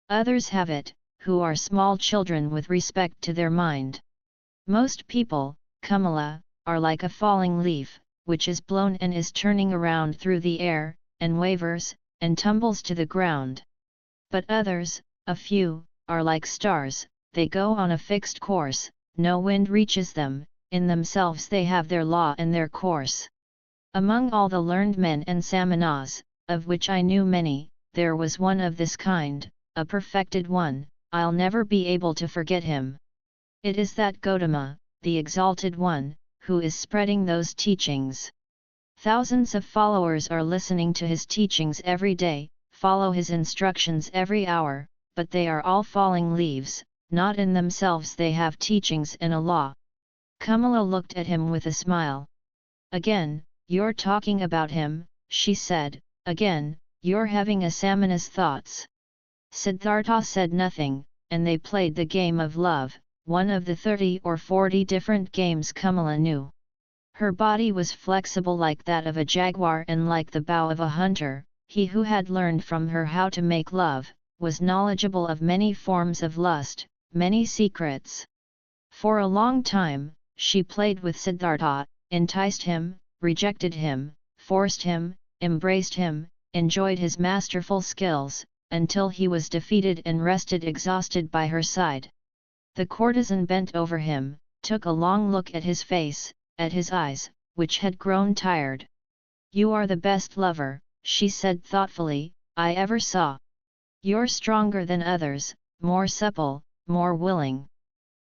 Others have it, who are small children with respect to their mind. Most people, Kamala, are like a falling leaf, which is blown and is turning around through the air, and wavers, and tumbles to the ground. But others, a few, are like stars, they go on a fixed course, no wind reaches them, in themselves they have their law and their course. Among all the learned men and samanas, of which I knew many, there was one of this kind, a perfected one, I'll never be able to forget him. It is that Gautama, the exalted one, who is spreading those teachings. Thousands of followers are listening to his teachings every day, follow his instructions every hour, but they are all falling leaves, not in themselves they have teachings and a law. Kamala looked at him with a smile. Again, you're talking about him, she said, again, you're having a Samana's thoughts. Siddhartha said nothing, and they played the game of love, one of the 30 or 40 different games Kamala knew. Her body was flexible like that of a jaguar and like the bow of a hunter. He who had learned from her how to make love, was knowledgeable of many forms of lust, many secrets. For a long time, she played with Siddhartha, enticed him, rejected him, forced him, embraced him, enjoyed his masterful skills, until he was defeated and rested exhausted by her side. The courtesan bent over him, took a long look at his face, at his eyes, which had grown tired. You are the best lover, she said thoughtfully, I ever saw. You're stronger than others, more supple, more willing.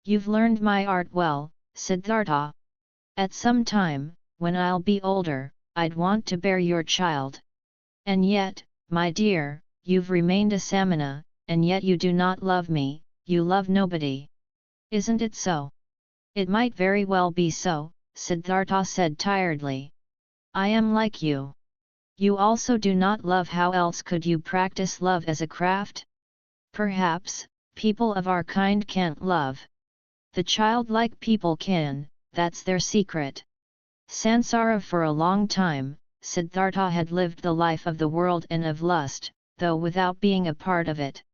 You've learned my art well, Siddhartha. At some time, when I'll be older, I'd want to bear your child. And yet, my dear, you've remained a samana, and yet you do not love me, you love nobody. Isn't it so? It might very well be so, Siddhartha said tiredly. I am like you. You also do not love. How else could you practice love as a craft? Perhaps, people of our kind can't love. The childlike people can, that's their secret. Sansara. For a long time, Siddhartha had lived the life of the world and of lust, though without being a part of it.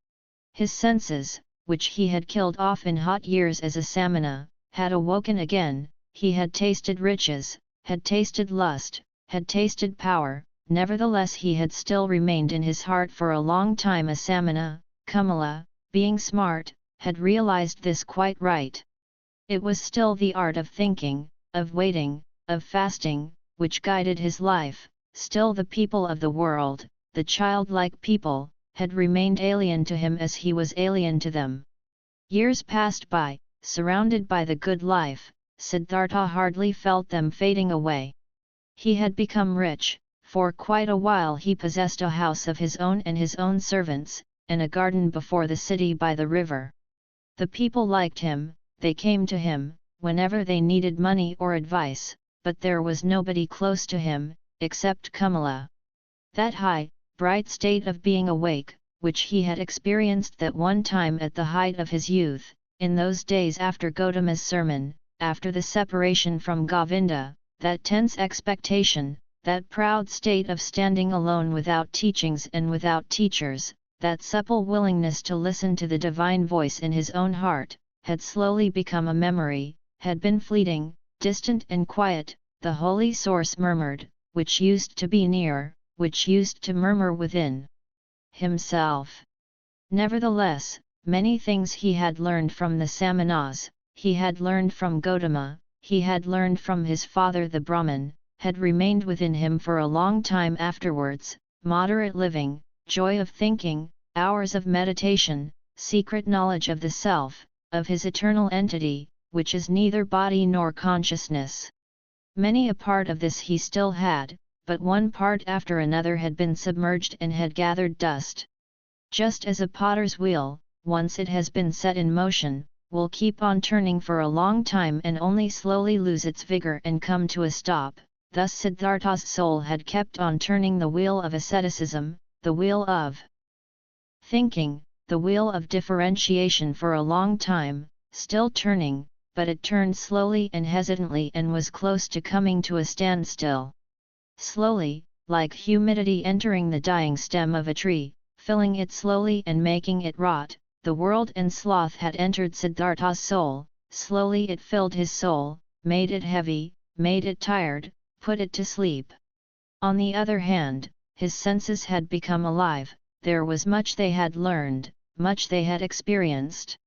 His senses, which he had killed off in hot years as a samana, had awoken again. He had tasted riches, had tasted lust, had tasted power. Nevertheless he had still remained in his heart for a long time a samana. Kamala, being smart, had realized this quite right. It was still the art of thinking, of waiting, of fasting, which guided his life. Still the people of the world, the childlike people, had remained alien to him as he was alien to them. Years passed by, surrounded by the good life. Siddhartha hardly felt them fading away. He had become rich. For quite a while he possessed a house of his own and his own servants, and a garden before the city by the river. The people liked him, they came to him, whenever they needed money or advice, but there was nobody close to him, except Kamala. That high, bright state of being awake, which he had experienced that one time at the height of his youth, in those days after Gautama's sermon, after the separation from Govinda, that tense expectation, that proud state of standing alone without teachings and without teachers, that supple willingness to listen to the divine voice in his own heart, had slowly become a memory, had been fleeting, distant and quiet. The holy source murmured, which used to be near, which used to murmur within himself. Nevertheless, many things he had learned from the Samanas, he had learned from Gautama, he had learned from his father the Brahman, had remained within him for a long time afterwards. Moderate living, joy of thinking, hours of meditation, secret knowledge of the self, of his eternal entity, which is neither body nor consciousness. Many a part of this he still had, but one part after another had been submerged and had gathered dust. Just as a potter's wheel, once it has been set in motion, will keep on turning for a long time and only slowly lose its vigor and come to a stop, thus Siddhartha's soul had kept on turning the wheel of asceticism, the wheel of thinking, the wheel of differentiation for a long time, still turning, but it turned slowly and hesitantly and was close to coming to a standstill. Slowly, like humidity entering the dying stem of a tree, filling it slowly and making it rot, the world and sloth had entered Siddhartha's soul. Slowly it filled his soul, made it heavy, made it tired, put it to sleep. On the other hand, his senses had become alive, there was much they had learned, much they had experienced.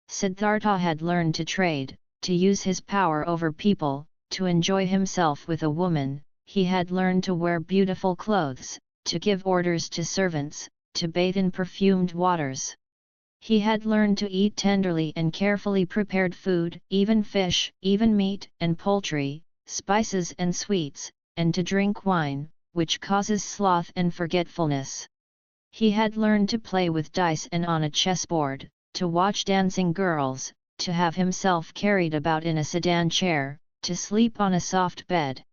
Siddhartha had learned to trade, to use his power over people, to enjoy himself with a woman. He had learned to wear beautiful clothes, to give orders to servants, to bathe in perfumed waters. He had learned to eat tenderly and carefully prepared food, even fish, even meat and poultry, spices and sweets, and to drink wine, which causes sloth and forgetfulness. He had learned to play with dice and on a chessboard, to watch dancing girls, to have himself carried about in a sedan chair, to sleep on a soft bed.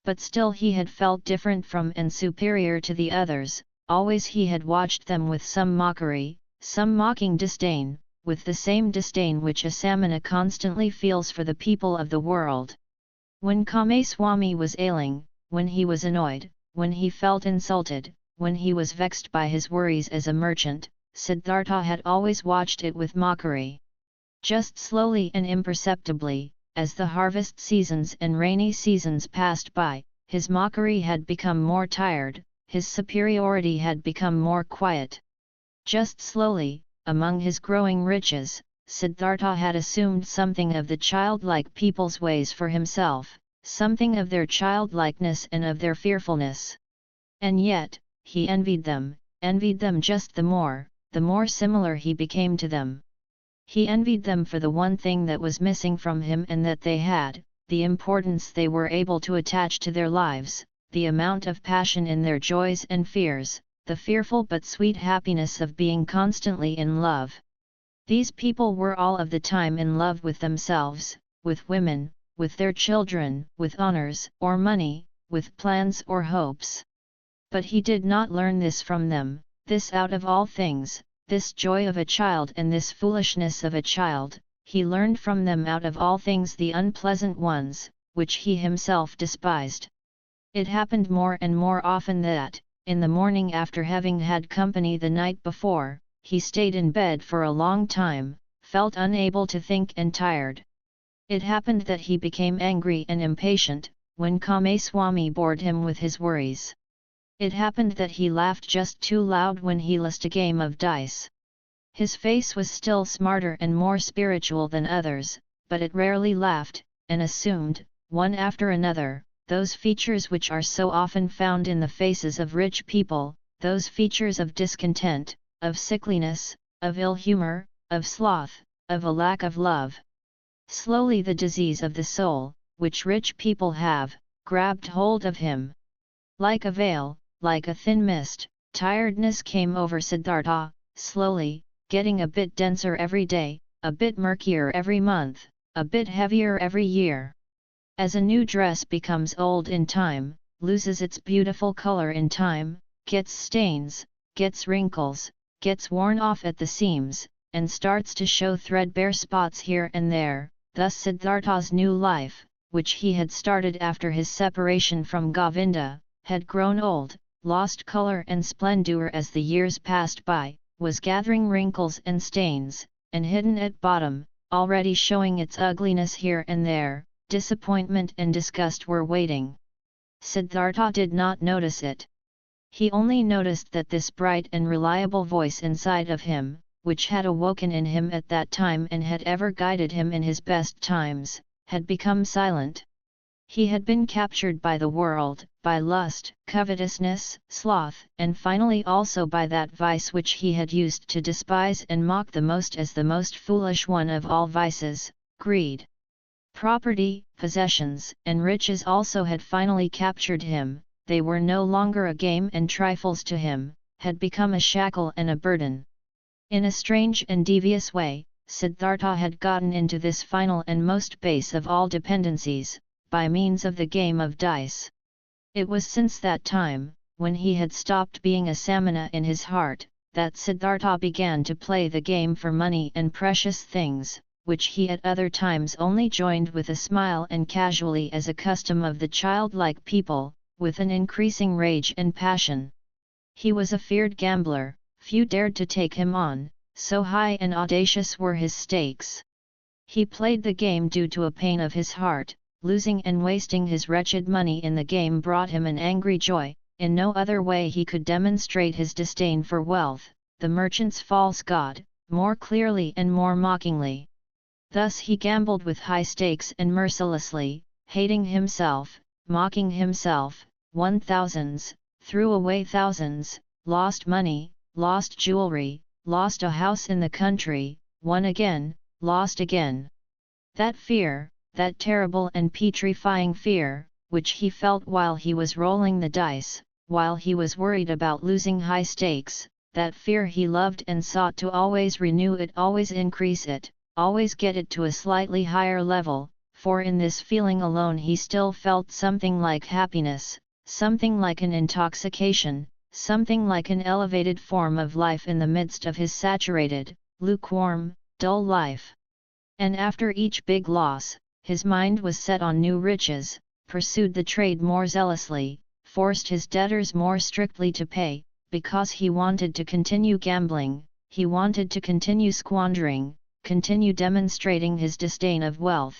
But still he had felt different from and superior to the others. Always he had watched them with some mockery, some mocking disdain, with the same disdain which a samana constantly feels for the people of the world. When Kamaswami was ailing, when he was annoyed, when he felt insulted, when he was vexed by his worries as a merchant, Siddhartha had always watched it with mockery. Just slowly and imperceptibly, as the harvest seasons and rainy seasons passed by, his mockery had become more tired, his superiority had become more quiet. Just slowly, among his growing riches, Siddhartha had assumed something of the childlike people's ways for himself, something of their childlikeness and of their fearfulness. And yet, he envied them just the more similar he became to them. He envied them for the one thing that was missing from him and that they had, the importance they were able to attach to their lives, the amount of passion in their joys and fears, the fearful but sweet happiness of being constantly in love. These people were all of the time in love with themselves, with women, with their children, with honors or money, with plans or hopes. But he did not learn this from them, this out of all things, this joy of a child and this foolishness of a child. He learned from them out of all things the unpleasant ones, which he himself despised. It happened more and more often that, in the morning after having had company the night before, he stayed in bed for a long time, felt unable to think and tired. It happened that he became angry and impatient, when Kamaswami bored him with his worries. It happened that he laughed just too loud when he lost a game of dice. His face was still smarter and more spiritual than others, but it rarely laughed, and assumed, one after another, those features which are so often found in the faces of rich people, those features of discontent, of sickliness, of ill humor, of sloth, of a lack of love. Slowly the disease of the soul, which rich people have, grabbed hold of him. Like a veil, like a thin mist, tiredness came over Siddhartha, slowly, getting a bit denser every day, a bit murkier every month, a bit heavier every year. As a new dress becomes old in time, loses its beautiful color in time, gets stains, gets wrinkles, gets worn off at the seams, and starts to show threadbare spots here and there, thus Siddhartha's new life, which he had started after his separation from Govinda, had grown old, lost color and splendor as the years passed by, was gathering wrinkles and stains, and hidden at bottom, already showing its ugliness here and there. Disappointment and disgust were waiting. Siddhartha did not notice it. He only noticed that this bright and reliable voice inside of him, which had awoken in him at that time and had ever guided him in his best times, had become silent. He had been captured by the world, by lust, covetousness, sloth, and finally also by that vice which he had used to despise and mock the most as the most foolish one of all vices, greed. Property, possessions, and riches also had finally captured him. They were no longer a game and trifles to him, had become a shackle and a burden. In a strange and devious way, Siddhartha had gotten into this final and most base of all dependencies, by means of the game of dice. It was since that time, when he had stopped being a samana in his heart, that Siddhartha began to play the game for money and precious things, which he at other times only joined with a smile and casually as a custom of the childlike people, with an increasing rage and passion. He was a feared gambler, few dared to take him on, so high and audacious were his stakes. He played the game due to a pain of his heart, losing and wasting his wretched money in the game brought him an angry joy. In no other way he could demonstrate his disdain for wealth, the merchant's false god, more clearly and more mockingly. Thus he gambled with high stakes and mercilessly, hating himself, mocking himself, won thousands, threw away thousands, lost money, lost jewelry, lost a house in the country, won again, lost again. That fear, that terrible and petrifying fear, which he felt while he was rolling the dice, while he was worried about losing high stakes, that fear he loved and sought to always renew it, always increase it, always get it to a slightly higher level, for in this feeling alone he still felt something like happiness, something like an intoxication, something like an elevated form of life in the midst of his saturated, lukewarm, dull life. And after each big loss, his mind was set on new riches, pursued the trade more zealously, forced his debtors more strictly to pay, because he wanted to continue gambling, he wanted to continue squandering, continue demonstrating his disdain of wealth.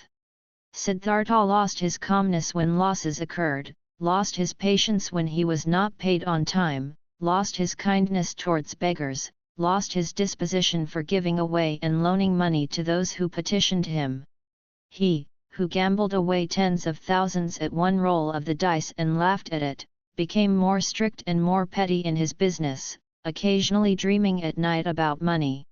Siddhartha lost his calmness when losses occurred, lost his patience when he was not paid on time, lost his kindness towards beggars, lost his disposition for giving away and loaning money to those who petitioned him. He, who gambled away tens of thousands at one roll of the dice and laughed at it, became more strict and more petty in his business, occasionally dreaming at night about money.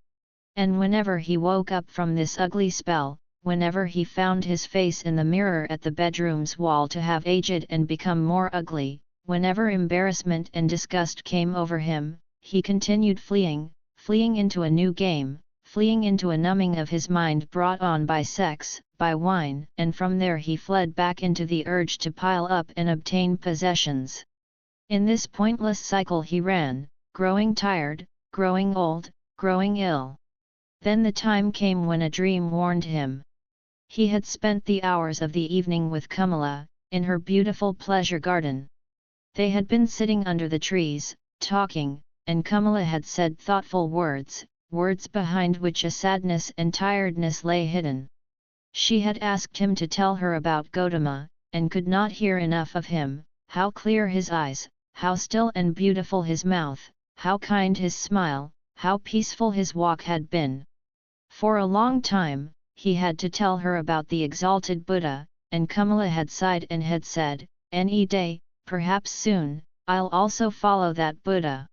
And whenever he woke up from this ugly spell, whenever he found his face in the mirror at the bedroom's wall to have aged and become more ugly, whenever embarrassment and disgust came over him, he continued fleeing into a new game, fleeing into a numbing of his mind brought on by sex, by wine, and from there he fled back into the urge to pile up and obtain possessions. In this pointless cycle he ran, growing tired, growing old, growing ill. Then the time came when a dream warned him. He had spent the hours of the evening with Kamala, in her beautiful pleasure garden. They had been sitting under the trees, talking, and Kamala had said thoughtful words, words behind which a sadness and tiredness lay hidden. She had asked him to tell her about Gautama, and could not hear enough of him, how clear his eyes, how still and beautiful his mouth, how kind his smile, how peaceful his walk had been. For a long time, he had to tell her about the exalted Buddha, and Kamala had sighed and had said, "Any day, perhaps soon, I'll also follow that Buddha.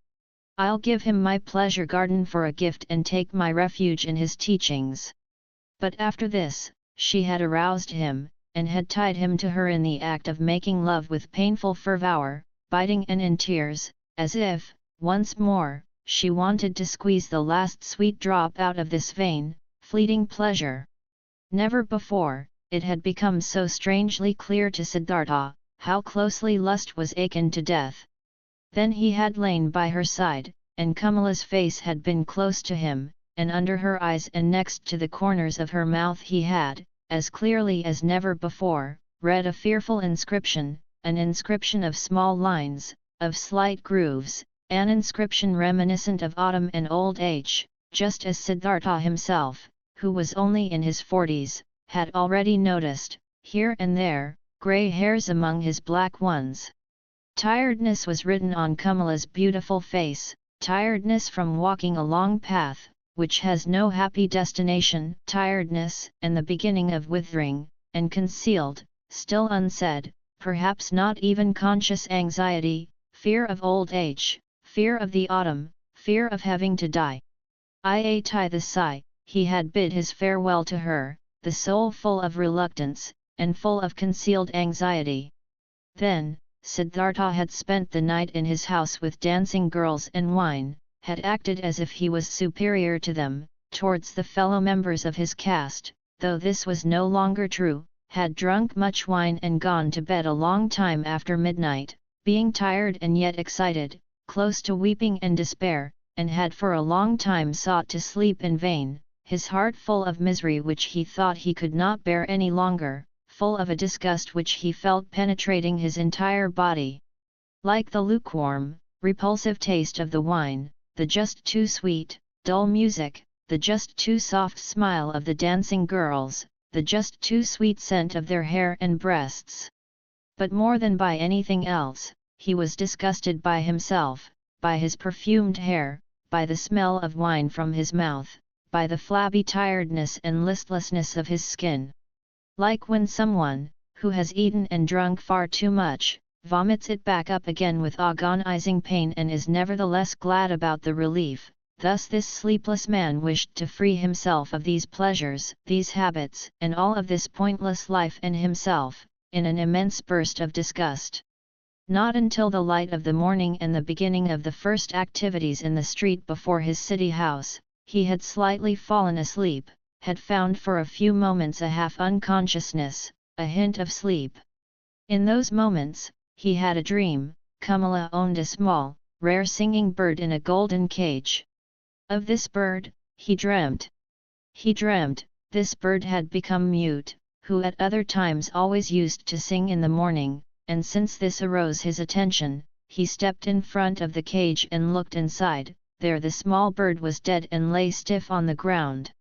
I'll give him my pleasure garden for a gift and take my refuge in his teachings." But after this, she had aroused him, and had tied him to her in the act of making love with painful fervour, biting and in tears, as if, once more, she wanted to squeeze the last sweet drop out of this vain, fleeting pleasure. Never before, it had become so strangely clear to Siddhartha, how closely lust was akin to death. Then he had lain by her side, and Kamala's face had been close to him, and under her eyes and next to the corners of her mouth he had, as clearly as never before, read a fearful inscription, an inscription of small lines, of slight grooves, an inscription reminiscent of autumn and old age, just as Siddhartha himself, who was only in his 40s, had already noticed, here and there, grey hairs among his black ones. Tiredness was written on Kamala's beautiful face, tiredness from walking a long path, which has no happy destination, tiredness and the beginning of withering, and concealed, still unsaid, perhaps not even conscious anxiety, fear of old age, fear of the autumn, fear of having to die. I the sigh, he had bid his farewell to her, the soul full of reluctance, and full of concealed anxiety. Then, Siddhartha had spent the night in his house with dancing girls and wine, had acted as if he was superior to them, towards the fellow members of his caste, though this was no longer true, had drunk much wine and gone to bed a long time after midnight, being tired and yet excited, close to weeping and despair, and had for a long time sought to sleep in vain, his heart full of misery which he thought he could not bear any longer, full of a disgust which he felt penetrating his entire body. Like the lukewarm, repulsive taste of the wine, the just too sweet, dull music, the just too soft smile of the dancing girls, the just too sweet scent of their hair and breasts. But more than by anything else, he was disgusted by himself, by his perfumed hair, by the smell of wine from his mouth, by the flabby tiredness and listlessness of his skin. Like when someone, who has eaten and drunk far too much, vomits it back up again with agonizing pain and is nevertheless glad about the relief, thus this sleepless man wished to free himself of these pleasures, these habits, and all of this pointless life and himself, in an immense burst of disgust. Not until the light of the morning and the beginning of the first activities in the street before his city house, he had slightly fallen asleep, had found for a few moments a half unconsciousness, a hint of sleep. In those moments, he had a dream. Kamala owned a small, rare singing bird in a golden cage. Of this bird, he dreamt. He dreamt, this bird had become mute, who at other times always used to sing in the morning, and since this arose his attention, he stepped in front of the cage and looked inside. There the small bird was dead and lay stiff on the ground.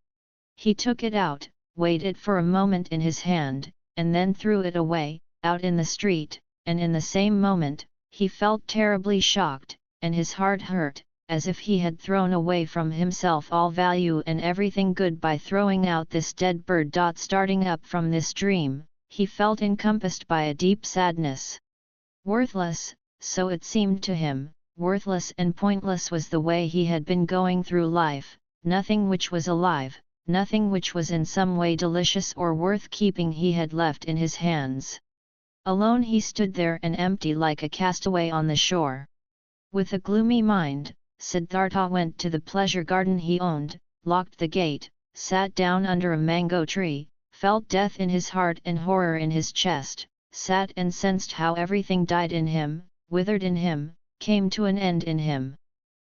He took it out, weighed it for a moment in his hand, and then threw it away, out in the street, and in the same moment, he felt terribly shocked, and his heart hurt, as if he had thrown away from himself all value and everything good by throwing out this dead bird. Starting up from this dream, he felt encompassed by a deep sadness. Worthless, so it seemed to him, worthless and pointless was the way he had been going through life, nothing which was alive, nothing which was in some way delicious or worth keeping he had left in his hands. Alone he stood there and empty like a castaway on the shore. With a gloomy mind, Siddhartha went to the pleasure garden he owned, locked the gate, sat down under a mango tree, felt death in his heart and horror in his chest, sat and sensed how everything died in him, withered in him, came to an end in him.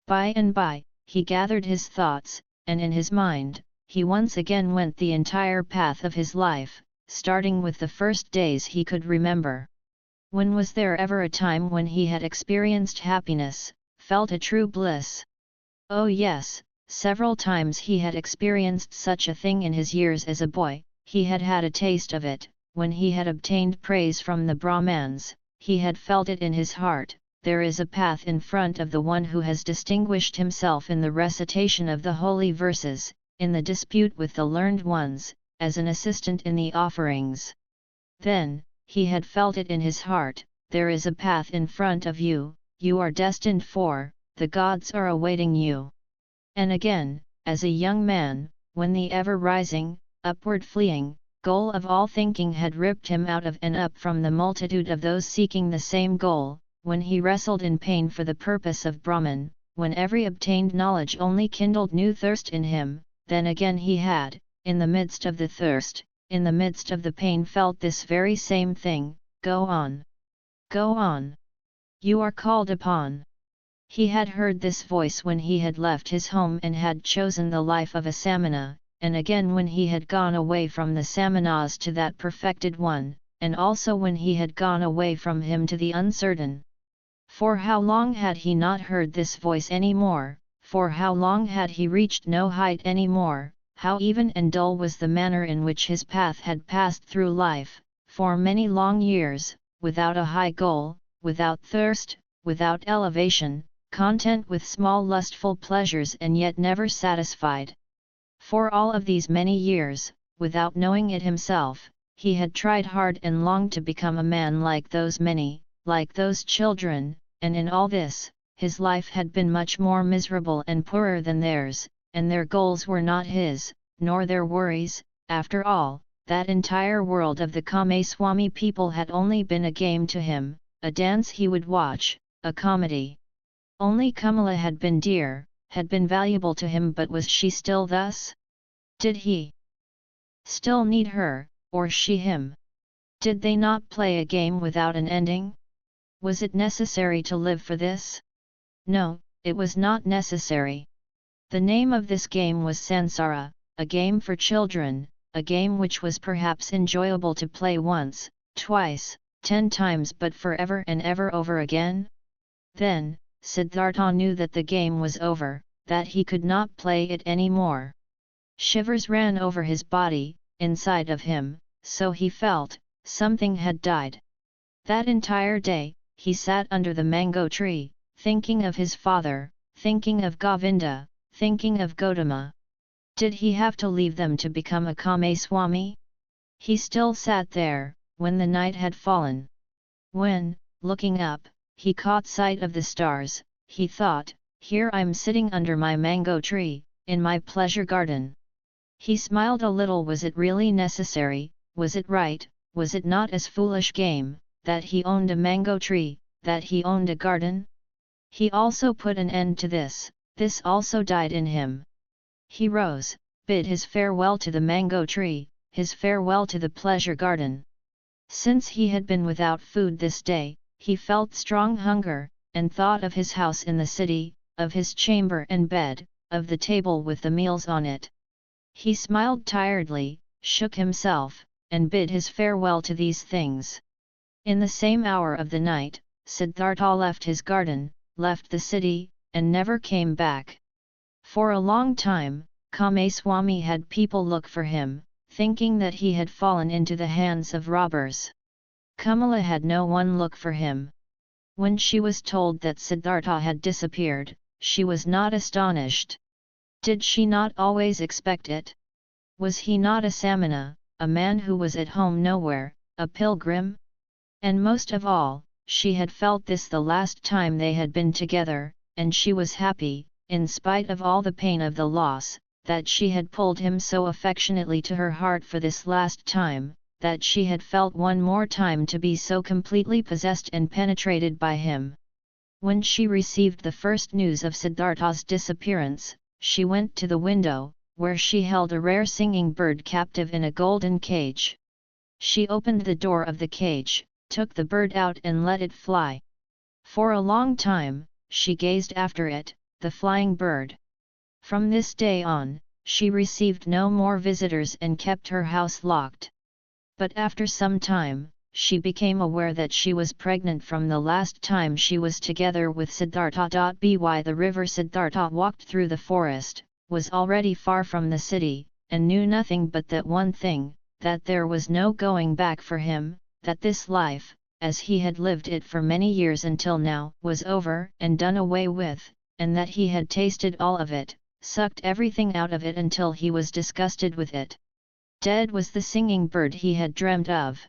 By and by, he gathered his thoughts, and in his mind, he once again went the entire path of his life, starting with the first days he could remember. When was there ever a time when he had experienced happiness, felt a true bliss? Oh yes, several times he had experienced such a thing in his years as a boy. He had had a taste of it, when he had obtained praise from the Brahmans, he had felt it in his heart. There is a path in front of the one who has distinguished himself in the recitation of the holy verses, in the dispute with the learned ones, as an assistant in the offerings. Then, he had felt it in his heart, there is a path in front of you, you are destined for, the gods are awaiting you. And again, as a young man, when the ever-rising, upward fleeing, goal of all thinking had ripped him out of and up from the multitude of those seeking the same goal, when he wrestled in pain for the purpose of Brahman, when every obtained knowledge only kindled new thirst in him, then again he had, in the midst of the thirst, in the midst of the pain felt this very same thing, go on. Go on. You are called upon. He had heard this voice when he had left his home and had chosen the life of a samana, and again when he had gone away from the samanas to that perfected one, and also when he had gone away from him to the uncertain. For how long had he not heard this voice any more? For how long had he reached no height any more? How even and dull was the manner in which his path had passed through life, for many long years, without a high goal, without thirst, without elevation, content with small lustful pleasures and yet never satisfied. For all of these many years, without knowing it himself, he had tried hard and long to become a man like those many, like those children, and in all this, his life had been much more miserable and poorer than theirs, and their goals were not his, nor their worries. After all, that entire world of the Kamaswami people had only been a game to him, a dance he would watch, a comedy. Only Kamala had been dear, had been valuable to him, but was she still thus? Did he still need her, or she him? Did they not play a game without an ending? Was it necessary to live for this? No, it was not necessary. The name of this game was Sansara, a game for children, a game which was perhaps enjoyable to play once, twice, 10 times, but forever and ever over again? Then, Siddhartha knew that the game was over, that he could not play it any more. Shivers ran over his body, inside of him, so he felt, something had died. That entire day, he sat under the mango tree, thinking of his father, thinking of Govinda, thinking of Gautama. Did he have to leave them to become a Kameswami? He still sat there, when the night had fallen. When, looking up, he caught sight of the stars, he thought, here I'm sitting under my mango tree, in my pleasure garden. He smiled a little. Was it really necessary, was it right, was it not as foolish game, that he owned a mango tree, that he owned a garden? He also put an end to this also died in him. He rose, bid his farewell to the mango tree, his farewell to the pleasure garden. Since he had been without food this day, he felt strong hunger, and thought of his house in the city, of his chamber and bed, of the table with the meals on it. He smiled tiredly, shook himself, and bid his farewell to these things. In the same hour of the night, Siddhartha left his garden, left the city, and never came back. For a long time, Kameswami had people look for him, thinking that he had fallen into the hands of robbers. Kamala had no one look for him. When she was told that Siddhartha had disappeared, she was not astonished. Did she not always expect it? Was he not a samana, a man who was at home nowhere, a pilgrim? And most of all, she had felt this the last time they had been together, and she was happy, in spite of all the pain of the loss, that she had pulled him so affectionately to her heart for this last time, that she had felt one more time to be so completely possessed and penetrated by him. When she received the first news of Siddhartha's disappearance, she went to the window, where she held a rare singing bird captive in a golden cage. She opened the door of the cage, took the bird out and let it fly. For a long time, she gazed after it, the flying bird. From this day on, she received no more visitors and kept her house locked. But after some time, she became aware that she was pregnant from the last time she was together with Siddhartha. By the river Siddhartha walked through the forest, was already far from the city, and knew nothing but that one thing, that there was no going back for him, that this life, as he had lived it for many years until now, was over and done away with, and that he had tasted all of it, sucked everything out of it until he was disgusted with it. Dead was the singing bird he had dreamt of.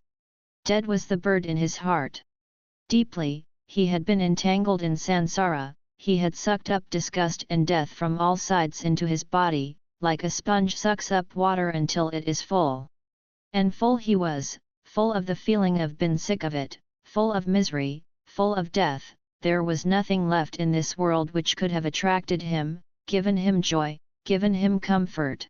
Dead was the bird in his heart. Deeply, he had been entangled in sansara, he had sucked up disgust and death from all sides into his body, like a sponge sucks up water until it is full. And full he was, full of the feeling of being sick of it, full of misery, full of death. There was nothing left in this world which could have attracted him, given him joy, given him comfort.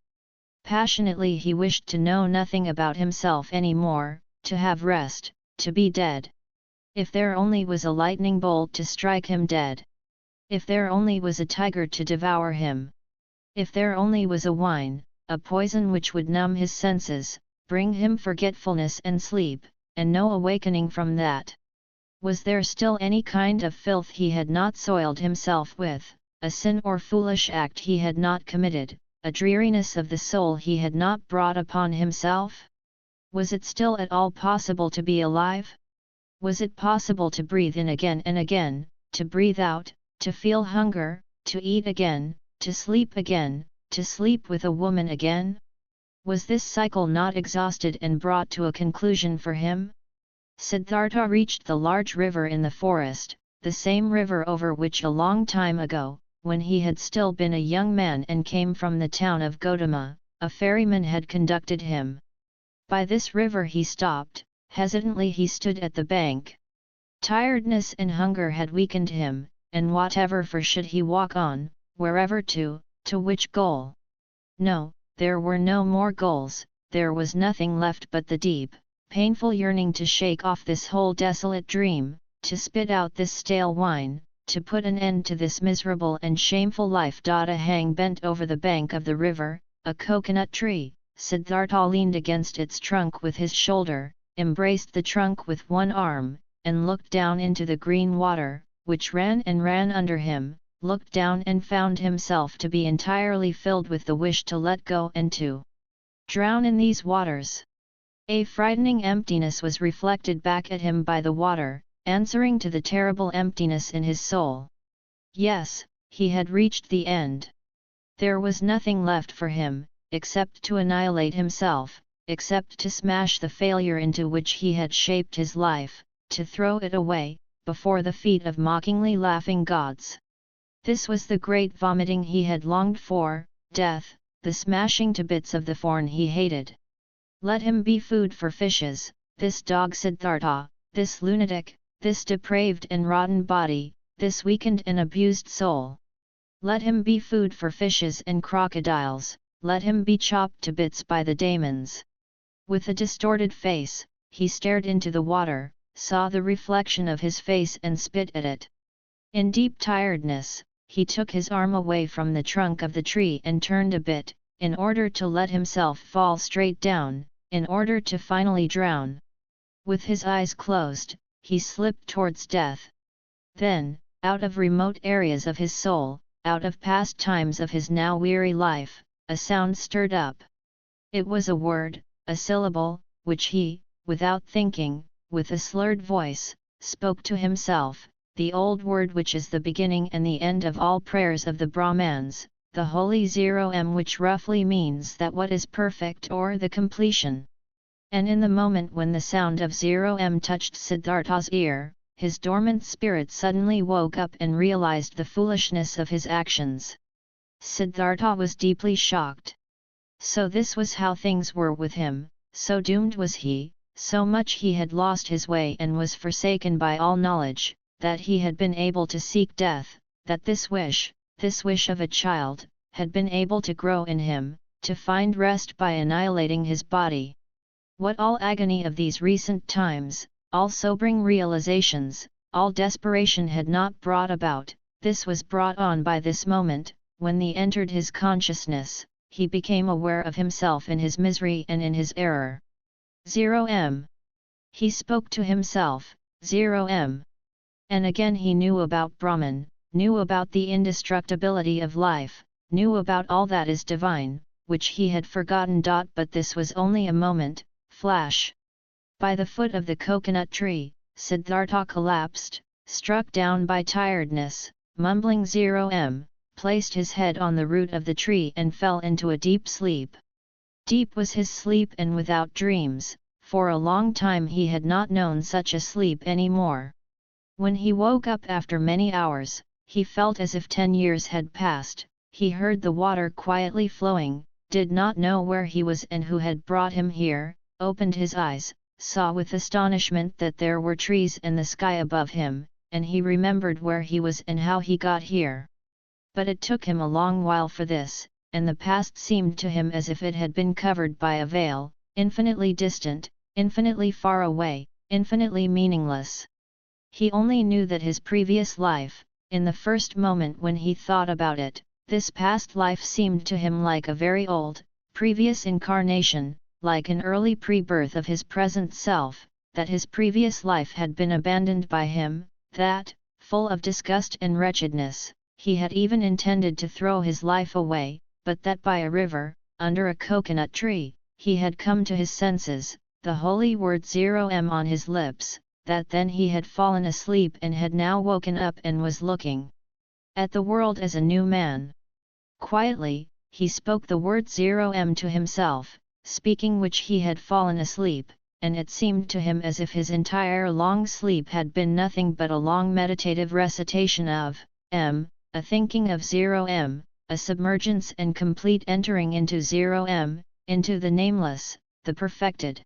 Passionately he wished to know nothing about himself any more, to have rest, to be dead. If there only was a lightning bolt to strike him dead. If there only was a tiger to devour him. If there only was a wine, a poison which would numb his senses, bring him forgetfulness and sleep, and no awakening from that. Was there still any kind of filth he had not soiled himself with, a sin or foolish act he had not committed, a dreariness of the soul he had not brought upon himself? Was it still at all possible to be alive? Was it possible to breathe in again and again, to breathe out, to feel hunger, to eat again, to sleep again, to sleep with a woman again? Was this cycle not exhausted and brought to a conclusion for him? Siddhartha reached the large river in the forest, the same river over which a long time ago, when he had still been a young man and came from the town of Gautama, a ferryman had conducted him. By this river he stopped, hesitantly he stood at the bank. Tiredness and hunger had weakened him, and whatever for should he walk on, wherever to which goal? No, there were no more goals, there was nothing left but the deep, painful yearning to shake off this whole desolate dream, to spit out this stale wine, to put an end to this miserable and shameful life. A hang bent over the bank of the river, a coconut tree. Siddhartha leaned against its trunk with his shoulder, embraced the trunk with one arm, and looked down into the green water, which ran and ran under him, looked down and found himself to be entirely filled with the wish to let go and to drown in these waters. A frightening emptiness was reflected back at him by the water, answering to the terrible emptiness in his soul. Yes, he had reached the end. There was nothing left for him, except to annihilate himself, except to smash the failure into which he had shaped his life, to throw it away, before the feet of mockingly laughing gods. This was the great vomiting he had longed for, death, the smashing to bits of the form he hated. Let him be food for fishes, this dog Siddhartha, this lunatic, this depraved and rotten body, this weakened and abused soul. Let him be food for fishes and crocodiles, let him be chopped to bits by the daemons. With a distorted face, he stared into the water, saw the reflection of his face and spit at it. In deep tiredness, he took his arm away from the trunk of the tree and turned a bit, in order to let himself fall straight down, in order to finally drown. With his eyes closed, he slipped towards death. Then, out of remote areas of his soul, out of past times of his now weary life, a sound stirred up. It was a word, a syllable, which he, without thinking, with a slurred voice, spoke to himself, the old word which is the beginning and the end of all prayers of the Brahmans, the holy 0M, which roughly means that what is perfect or the completion. And in the moment when the sound of 0M touched Siddhartha's ear, his dormant spirit suddenly woke up and realized the foolishness of his actions. Siddhartha was deeply shocked. So this was how things were with him, so doomed was he, so much he had lost his way and was forsaken by all knowledge, that he had been able to seek death, that this wish of a child, had been able to grow in him, to find rest by annihilating his body. What all agony of these recent times, all sobering realizations, all desperation had not brought about, this was brought on by this moment, when they entered his consciousness, he became aware of himself in his misery and in his error. 0M. He spoke to himself, 0M. And again he knew about Brahman, knew about the indestructibility of life, knew about all that is divine, which he had forgotten. But this was only a moment, flash. By the foot of the coconut tree, Siddhartha collapsed, struck down by tiredness, mumbling 0M, placed his head on the root of the tree and fell into a deep sleep. Deep was his sleep and without dreams, for a long time he had not known such a sleep any more. When he woke up after many hours, he felt as if 10 years had passed. He heard the water quietly flowing, did not know where he was and who had brought him here, opened his eyes, saw with astonishment that there were trees and the sky above him, and he remembered where he was and how he got here. But it took him a long while for this, and the past seemed to him as if it had been covered by a veil, infinitely distant, infinitely far away, infinitely meaningless. He only knew that his previous life, in the first moment when he thought about it, this past life seemed to him like a very old, previous incarnation, like an early pre-birth of his present self, that his previous life had been abandoned by him, that, full of disgust and wretchedness, he had even intended to throw his life away, but that by a river, under a coconut tree, he had come to his senses, the holy word 0M on his lips, that then he had fallen asleep and had now woken up and was looking at the world as a new man. Quietly, he spoke the word 0M to himself, speaking which he had fallen asleep, and it seemed to him as if his entire long sleep had been nothing but a long meditative recitation of M, a thinking of 0M, a submergence and complete entering into 0M, into the nameless, the perfected.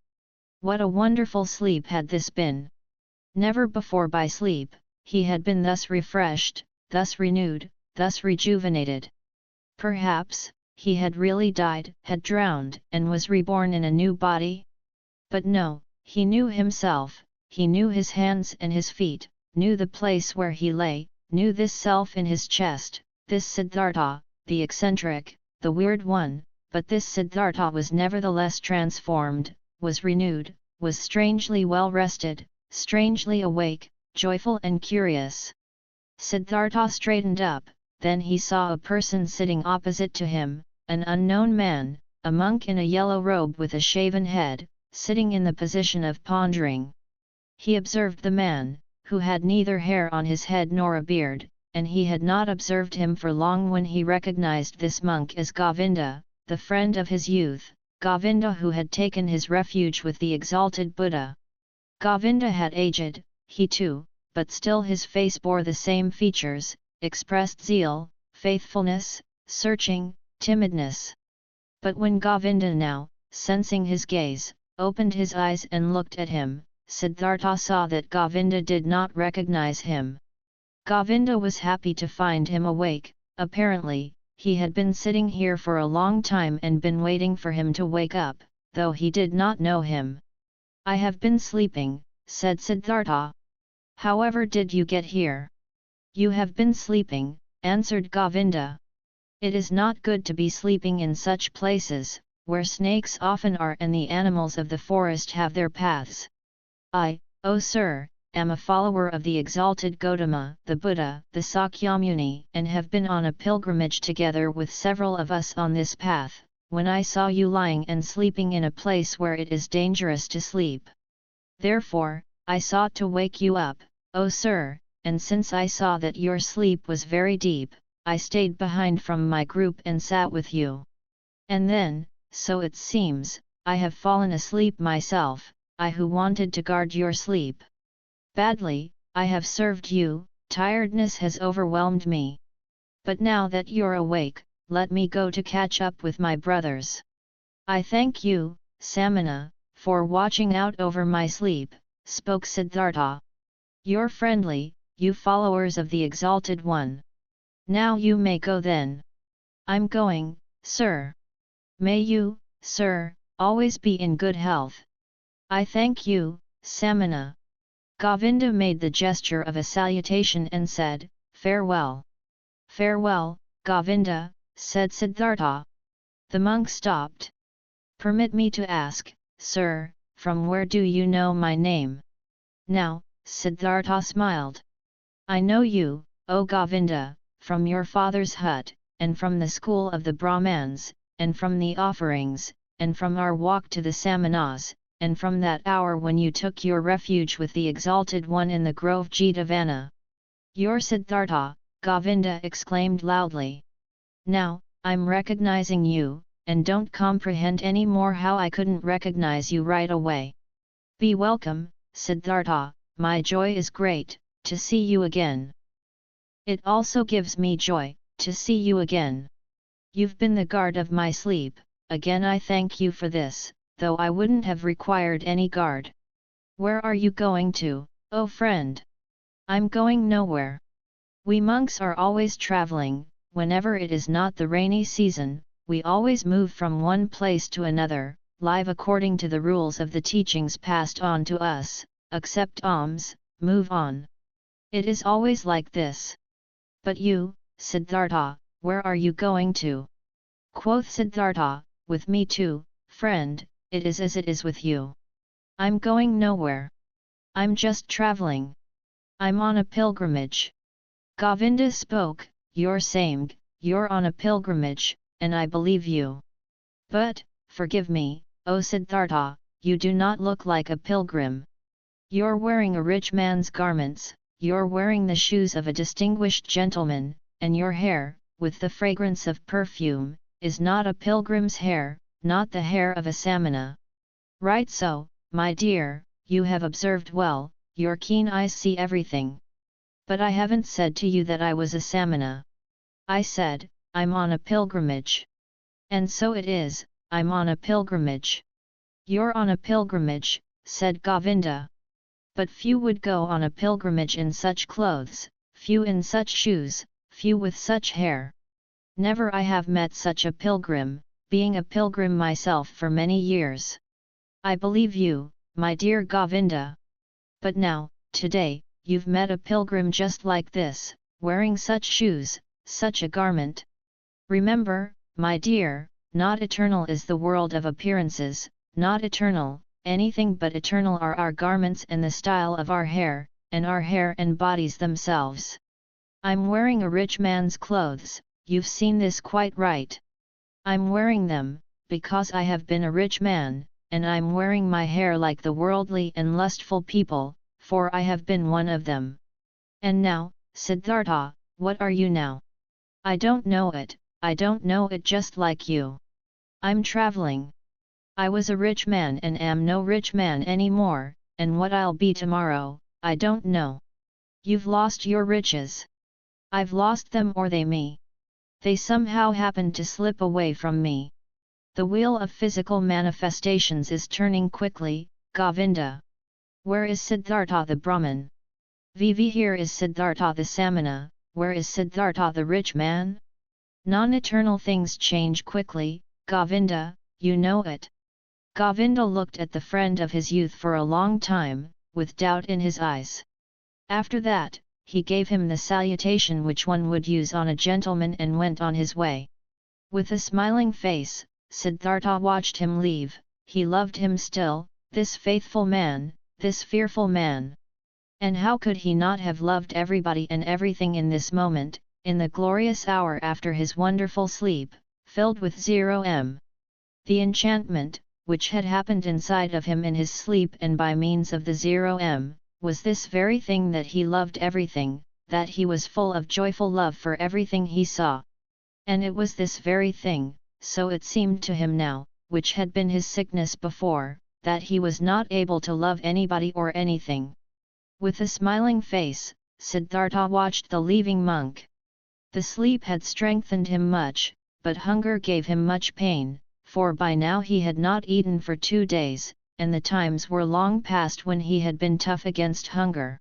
What a wonderful sleep had this been! Never before by sleep, he had been thus refreshed, thus renewed, thus rejuvenated. Perhaps, he had really died, had drowned, and was reborn in a new body? But no, he knew himself, he knew his hands and his feet, knew the place where he lay, knew this self in his chest, this Siddhartha, the eccentric, the weird one, but this Siddhartha was nevertheless transformed, was renewed, was strangely well rested, strangely awake, joyful and curious. Siddhartha straightened up, then he saw a person sitting opposite to him, an unknown man, a monk in a yellow robe with a shaven head, sitting in the position of pondering. He observed the man, who had neither hair on his head nor a beard, and he had not observed him for long when he recognized this monk as Govinda, the friend of his youth, Govinda who had taken his refuge with the exalted Buddha. Govinda had aged, he too, but still his face bore the same features, expressed zeal, faithfulness, searching, timidness. But when Govinda now, sensing his gaze, opened his eyes and looked at him, Siddhartha saw that Govinda did not recognize him. Govinda was happy to find him awake, apparently, he had been sitting here for a long time and been waiting for him to wake up, though he did not know him. I have been sleeping, said Siddhartha. However did you get here? You have been sleeping, answered Govinda. It is not good to be sleeping in such places, where snakes often are and the animals of the forest have their paths. I, O sir, am a follower of the exalted Gautama, the Buddha, the Sakyamuni, and have been on a pilgrimage together with several of us on this path, when I saw you lying and sleeping in a place where it is dangerous to sleep. Therefore, I sought to wake you up, O sir, and since I saw that your sleep was very deep, I stayed behind from my group and sat with you. And then, so it seems, I have fallen asleep myself, I who wanted to guard your sleep. Badly, I have served you, tiredness has overwhelmed me. But now that you're awake, let me go to catch up with my brothers. I thank you, Samana, for watching out over my sleep, spoke Siddhartha. You're friendly, you followers of the Exalted One. Now you may go then. I'm going, sir. May you, sir, always be in good health. I thank you, Samana. Govinda made the gesture of a salutation and said, farewell. Farewell, Govinda, said Siddhartha. The monk stopped. Permit me to ask, sir, from where do you know my name? Now, Siddhartha smiled. I know you, O Govinda, from your father's hut, and from the school of the Brahmans, and from the offerings, and from our walk to the Samanas, and from that hour when you took your refuge with the Exalted One in the grove Jetavana. Your Siddhartha, Govinda exclaimed loudly. Now, I'm recognizing you, and don't comprehend any more how I couldn't recognize you right away. Be welcome, Siddhartha, my joy is great, to see you again. It also gives me joy, to see you again. You've been the guard of my sleep, again I thank you for this, though I wouldn't have required any guard. Where are you going to, oh friend? I'm going nowhere. We monks are always traveling, whenever it is not the rainy season, we always move from one place to another, live according to the rules of the teachings passed on to us, accept alms, move on. It is always like this. But you, Siddhartha, where are you going to? Quoth Siddhartha, with me too, friend, it is as it is with you. I'm going nowhere. I'm just traveling. I'm on a pilgrimage. Govinda spoke, you're saying, you're on a pilgrimage, and I believe you. But, forgive me, O Siddhartha, you do not look like a pilgrim. You're wearing a rich man's garments, you're wearing the shoes of a distinguished gentleman, and your hair, with the fragrance of perfume, is not a pilgrim's hair, not the hair of a samana. Right so, my dear, you have observed well, your keen eyes see everything. But I haven't said to you that I was a samana. I said, I'm on a pilgrimage. And so it is, I'm on a pilgrimage. You're on a pilgrimage, said Govinda. But few would go on a pilgrimage in such clothes, few in such shoes, few with such hair. Never I have met such a pilgrim, being a pilgrim myself for many years. I believe you, my dear Govinda. But now, today, you've met a pilgrim just like this, wearing such shoes, such a garment. Remember, my dear, not eternal is the world of appearances, not eternal, anything but eternal are our garments and the style of our hair, and our hair and bodies themselves. I'm wearing a rich man's clothes, you've seen this quite right. I'm wearing them, because I have been a rich man, and I'm wearing my hair like the worldly and lustful people, for I have been one of them. And now, Siddhartha, what are you now? I don't know it, I don't know it just like you. I'm traveling. I was a rich man and am no rich man anymore, and what I'll be tomorrow, I don't know. You've lost your riches. I've lost them or they me. They somehow happened to slip away from me. The wheel of physical manifestations is turning quickly, Govinda. Where is Siddhartha the Brahmin? VV here is Siddhartha the Samana, where is Siddhartha the rich man? Non-eternal things change quickly, Govinda, you know it. Govinda looked at the friend of his youth for a long time, with doubt in his eyes. After that, he gave him the salutation which one would use on a gentleman and went on his way. With a smiling face, Siddhartha watched him leave. He loved him still, this faithful man, this fearful man. And how could he not have loved everybody and everything in this moment, in the glorious hour after his wonderful sleep, filled with 0M. The enchantment, which had happened inside of him in his sleep and by means of the 0M, was this very thing that he loved everything, that he was full of joyful love for everything he saw. And it was this very thing, so it seemed to him now, which had been his sickness before, that he was not able to love anybody or anything. With a smiling face, Siddhartha watched the leaving monk. The sleep had strengthened him much, but hunger gave him much pain, for by now he had not eaten for 2 days, and the times were long past when he had been tough against hunger.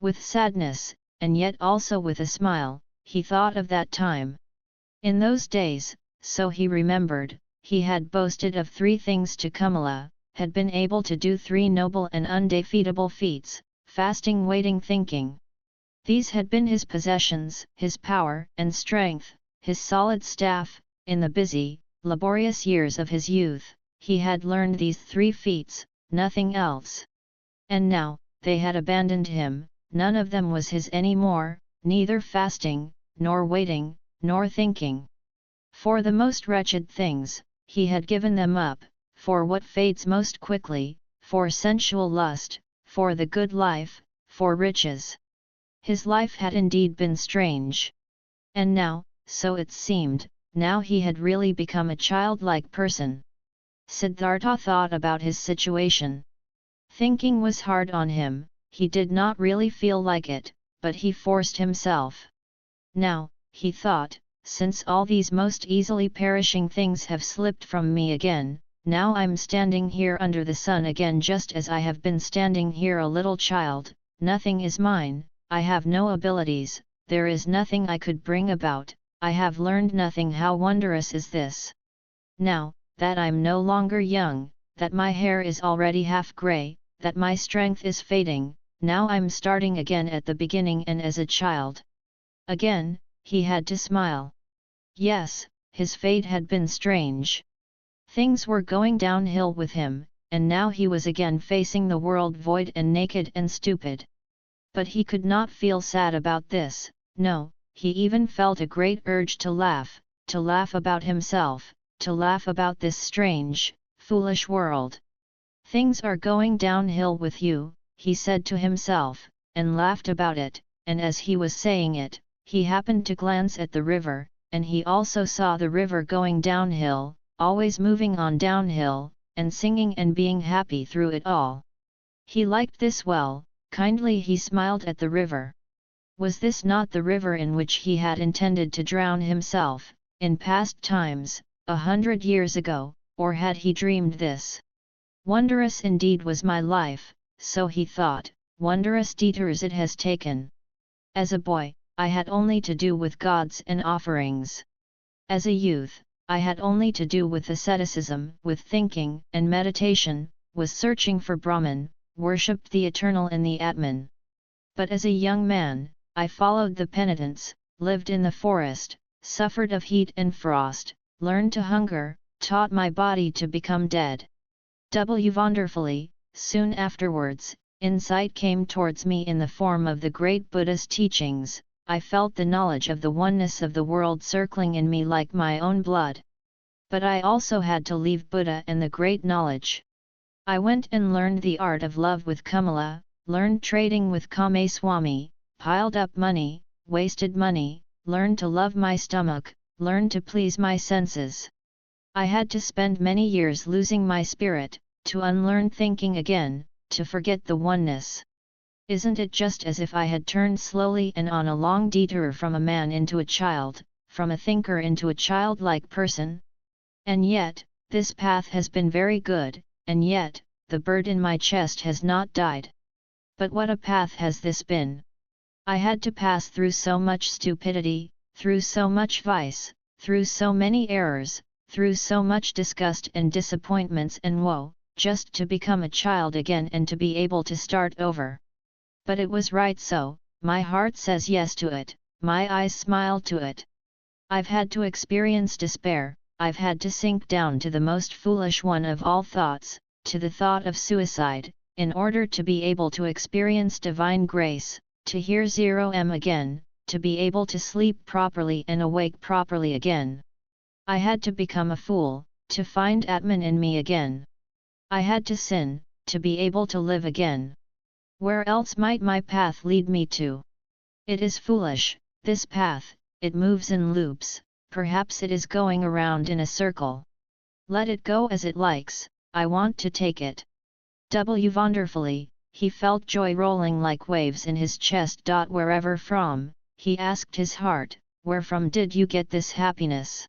With sadness, and yet also with a smile, he thought of that time. In those days, so he remembered, he had boasted of 3 things to Kamala, had been able to do 3 noble and undefeatable feats, fasting, waiting, thinking. These had been his possessions, his power and strength, his solid staff. In the busy, laborious years of his youth, he had learned these 3 feats, nothing else. And now, they had abandoned him, none of them was his any more, neither fasting, nor waiting, nor thinking. For the most wretched things, he had given them up, for what fades most quickly, for sensual lust, for the good life, for riches. His life had indeed been strange. And now, so it seemed, now he had really become a childlike person. Siddhartha thought about his situation. Thinking was hard on him, he did not really feel like it, but he forced himself. Now, he thought, since all these most easily perishing things have slipped from me again, now I'm standing here under the sun again just as I have been standing here a little child, nothing is mine, I have no abilities, there is nothing I could bring about, I have learned nothing. How wondrous is this! Now, that I'm no longer young, that my hair is already half grey, that my strength is fading, now I'm starting again at the beginning and as a child. Again, he had to smile. Yes, his fate had been strange. Things were going downhill with him, and now he was again facing the world void and naked and stupid. But he could not feel sad about this, no, he even felt a great urge to laugh about himself, to laugh about this strange, foolish world. Things are going downhill with you, he said to himself, and laughed about it, and as he was saying it, he happened to glance at the river, and he also saw the river going downhill, always moving on downhill, and singing and being happy through it all. He liked this well, kindly he smiled at the river. Was this not the river in which he had intended to drown himself, in past times, 100 years ago, or had he dreamed this? Wondrous indeed was my life, so he thought, wondrous detours it has taken. As a boy, I had only to do with gods and offerings. As a youth, I had only to do with asceticism, with thinking and meditation, was searching for Brahman, worshipped the eternal and the Atman. But as a young man, I followed the penitents, lived in the forest, suffered of heat and frost, learned to hunger, taught my body to become dead. Wonderfully, soon afterwards, insight came towards me in the form of the great Buddha's teachings. I felt the knowledge of the oneness of the world circling in me like my own blood. But I also had to leave Buddha and the great knowledge. I went and learned the art of love with Kamala, learned trading with Kamaswami, piled up money, wasted money, learned to love my stomach, learned to please my senses. I had to spend many years losing my spirit, to unlearn thinking again, to forget the oneness. Isn't it just as if I had turned slowly and on a long detour from a man into a child, from a thinker into a childlike person? And yet, this path has been very good, and yet, the bird in my chest has not died. But what a path has this been! I had to pass through so much stupidity, through so much vice, through so many errors, through so much disgust and disappointments and woe, just to become a child again and to be able to start over. But it was right so, my heart says yes to it, my eyes smile to it. I've had to experience despair, I've had to sink down to the most foolish one of all thoughts, to the thought of suicide, in order to be able to experience divine grace, to hear 0M again, to be able to sleep properly and awake properly again. I had to become a fool, to find Atman in me again. I had to sin, to be able to live again. Where else might my path lead me to? It is foolish, this path, it moves in loops, perhaps it is going around in a circle. Let it go as it likes, I want to take it. Wonderfully, he felt joy rolling like waves in his chest. Wherever from, he asked his heart, where from did you get this happiness?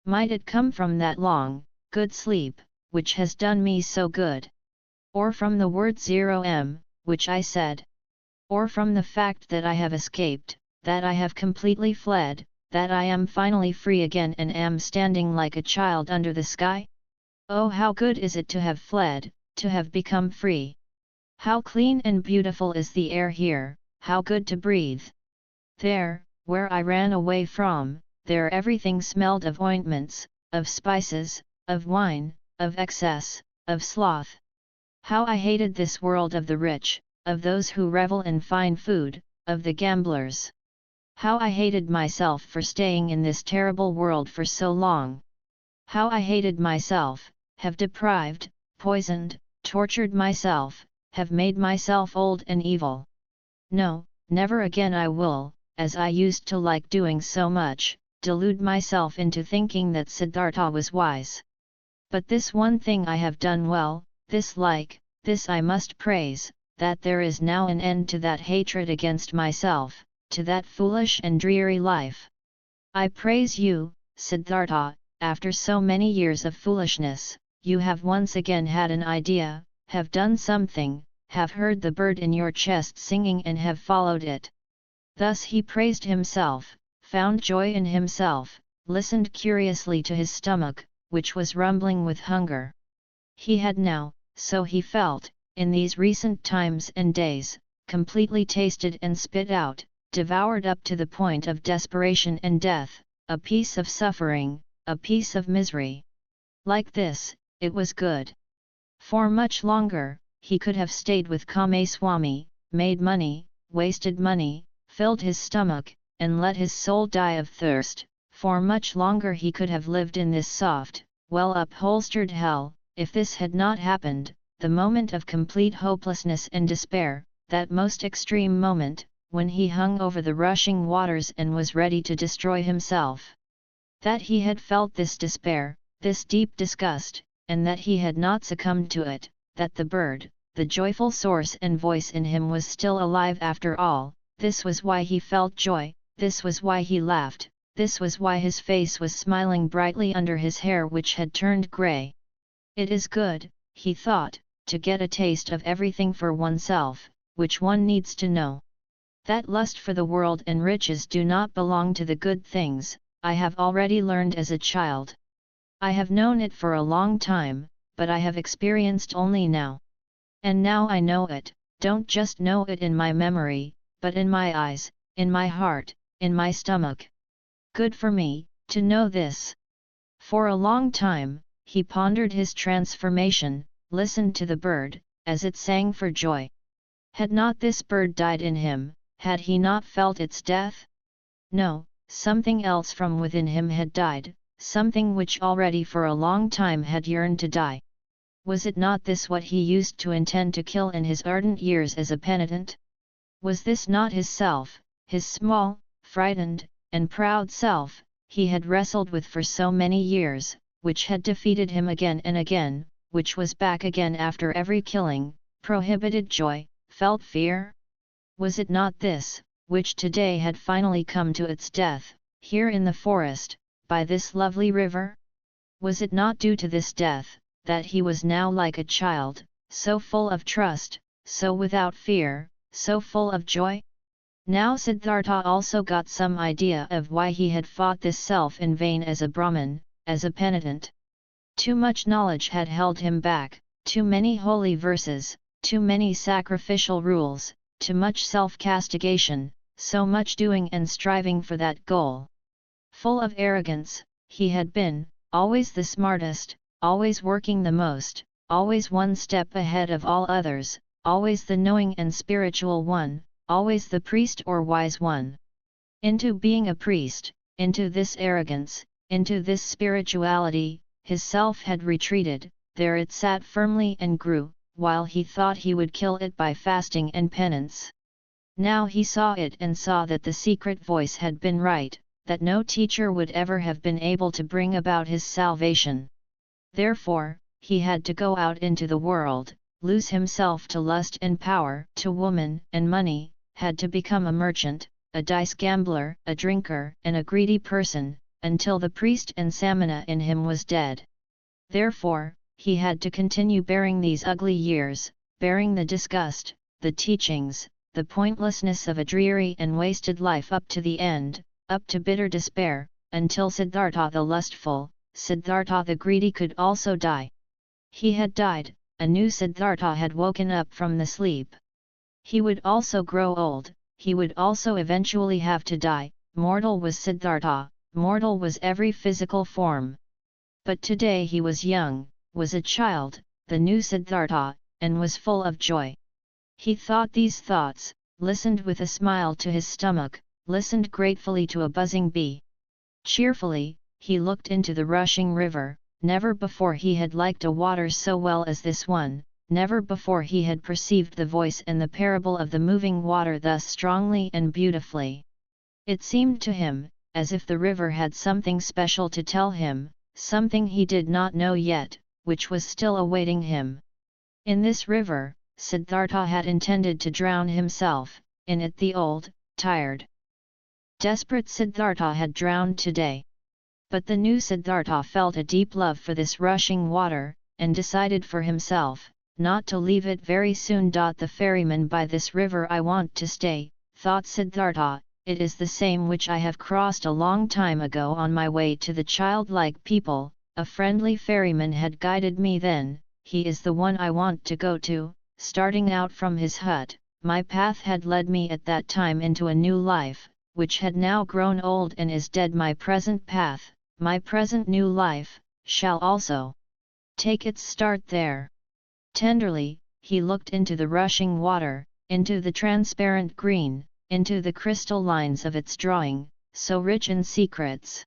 Might it come from that long, good sleep, which has done me so good? Or from the word 0M, which I said? Or from the fact that I have escaped, that I have completely fled, that I am finally free again and am standing like a child under the sky? Oh, how good is it to have fled, to have become free! How clean and beautiful is the air here, how good to breathe! There, where I ran away from, there everything smelled of ointments, of spices, of wine, of excess, of sloth. How I hated this world of the rich, of those who revel in fine food, of the gamblers. How I hated myself for staying in this terrible world for so long. How I hated myself, have deprived, poisoned, tortured myself, have made myself old and evil. No, never again I will, as I used to like doing so much, delude myself into thinking that Siddhartha was wise. But this one thing I have done well, this I must praise, that there is now an end to that hatred against myself, to that foolish and dreary life. I praise you, Siddhartha, after so many years of foolishness, you have once again had an idea, have done something, have heard the bird in your chest singing and have followed it. Thus he praised himself, found joy in himself, listened curiously to his stomach, which was rumbling with hunger. He had now, so he felt, in these recent times and days, completely tasted and spit out, devoured up to the point of desperation and death, a piece of suffering, a piece of misery. Like this, it was good. For much longer, he could have stayed with Kamaswami, made money, wasted money, filled his stomach, and let his soul die of thirst. For much longer he could have lived in this soft, well-upholstered hell, if this had not happened, the moment of complete hopelessness and despair, that most extreme moment, when he hung over the rushing waters and was ready to destroy himself. That he had felt this despair, this deep disgust, and that he had not succumbed to it, that the bird, the joyful source and voice in him was still alive after all, this was why he felt joy, this was why he laughed, this was why his face was smiling brightly under his hair which had turned grey. It is good, he thought, to get a taste of everything for oneself, which one needs to know. That lust for the world and riches do not belong to the good things, I have already learned as a child. I have known it for a long time, but I have experienced only now. And now I know it, don't just know it in my memory, but in my eyes, in my heart, in my stomach. Good for me, to know this. For a long time, he pondered his transformation, listened to the bird, as it sang for joy. Had not this bird died in him, had he not felt its death? No, something else from within him had died, something which already for a long time had yearned to die. Was it not this what he used to intend to kill in his ardent years as a penitent? Was this not his self, his small, frightened, and proud self, he had wrestled with for so many years, which had defeated him again and again, which was back again after every killing, prohibited joy, felt fear? Was it not this, which today had finally come to its death, here in the forest, by this lovely river? Was it not due to this death, that he was now like a child, so full of trust, so without fear, so full of joy? Now Siddhartha also got some idea of why he had fought this self in vain as a Brahmin, as a penitent. Too much knowledge had held him back, too many holy verses, too many sacrificial rules, too much self-castigation, so much doing and striving for that goal. Full of arrogance, he had been, always the smartest, always working the most, always one step ahead of all others, always the knowing and spiritual one, always the priest or wise one. Into being a priest, into this arrogance, into this spirituality, his self had retreated, there it sat firmly and grew, while he thought he would kill it by fasting and penance. Now he saw it and saw that the secret voice had been right, that no teacher would ever have been able to bring about his salvation. Therefore, he had to go out into the world, lose himself to lust and power, to woman and money, had to become a merchant, a dice gambler, a drinker, and a greedy person, until the priest and samana in him was dead. Therefore, he had to continue bearing these ugly years, bearing the disgust, the teachings, the pointlessness of a dreary and wasted life up to the end, up to bitter despair, until Siddhartha the lustful, Siddhartha the greedy could also die. He had died, a new Siddhartha had woken up from the sleep. He would also grow old, he would also eventually have to die, mortal was Siddhartha, mortal was every physical form. But today he was young, was a child, the new Siddhartha, and was full of joy. He thought these thoughts, listened with a smile to his stomach, listened gratefully to a buzzing bee. Cheerfully, he looked into the rushing river, never before he had liked a water so well as this one, never before he had perceived the voice and the parable of the moving water thus strongly and beautifully. It seemed to him, as if the river had something special to tell him, something he did not know yet, which was still awaiting him. In this river, Siddhartha had intended to drown himself, in it the old, tired, desperate Siddhartha had drowned today. But the new Siddhartha felt a deep love for this rushing water, and decided for himself, not to leave it very soon. The ferryman by this river I want to stay, thought Siddhartha, it is the same which I have crossed a long time ago on my way to the childlike people, a friendly ferryman had guided me then, he is the one I want to go to. Starting out from his hut, my path had led me at that time into a new life, which had now grown old and is dead. My present path, my present new life, shall also take its start there. Tenderly, he looked into the rushing water, into the transparent green, into the crystal lines of its drawing, so rich in secrets.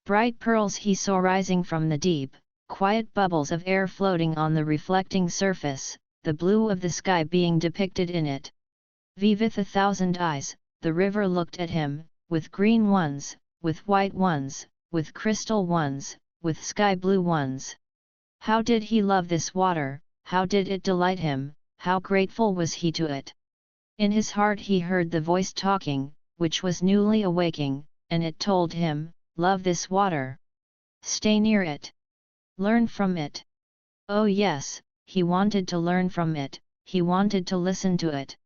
Bright pearls he saw rising from the deep, quiet bubbles of air floating on the reflecting surface, the blue of the sky being depicted in it. With 1,000 eyes, the river looked at him, with green ones, with white ones, with crystal ones, with sky blue ones. How did he love this water, how did it delight him, how grateful was he to it! In his heart he heard the voice talking, which was newly awaking, and it told him, love this water. Stay near it. Learn from it. Oh yes, he wanted to learn from it, he wanted to listen to it,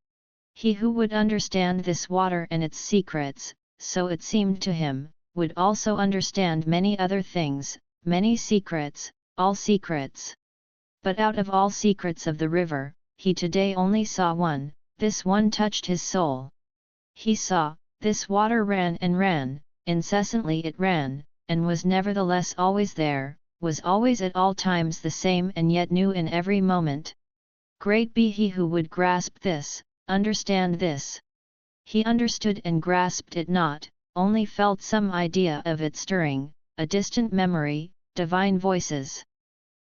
He who would understand this water and its secrets, so it seemed to him, would also understand many other things, many secrets, all secrets. But out of all secrets of the river, he today only saw one, this one touched his soul. He saw, this water ran and ran, incessantly it ran, and was nevertheless always there, was always at all times the same and yet new in every moment. Great be he who would grasp this, understand this. He understood and grasped it not, only felt some idea of it stirring, a distant memory, divine voices.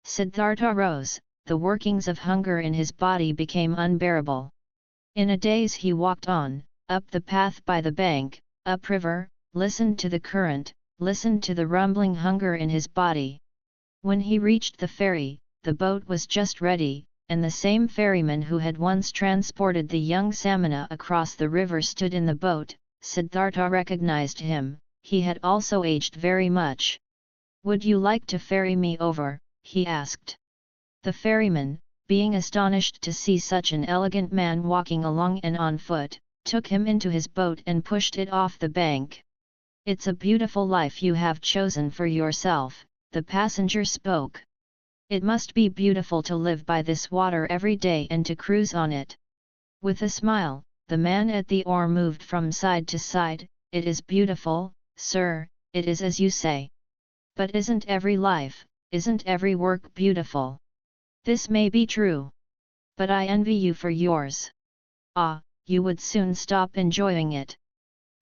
Siddhartha rose, the workings of hunger in his body became unbearable. In a daze he walked on, up the path by the bank, upriver, listened to the current, listened to the rumbling hunger in his body. When he reached the ferry, the boat was just ready, and the same ferryman who had once transported the young Samana across the river stood in the boat. Siddhartha recognized him, he had also aged very much. "Would you like to ferry me over?" he asked. The ferryman, being astonished to see such an elegant man walking along and on foot, took him into his boat and pushed it off the bank. "It's a beautiful life you have chosen for yourself," the passenger spoke. "It must be beautiful to live by this water every day and to cruise on it." With a smile, the man at the oar moved from side to side. "It is beautiful, sir, it is as you say. But isn't every life, isn't every work beautiful? This may be true. But I envy you for yours. Ah, you would soon stop enjoying it.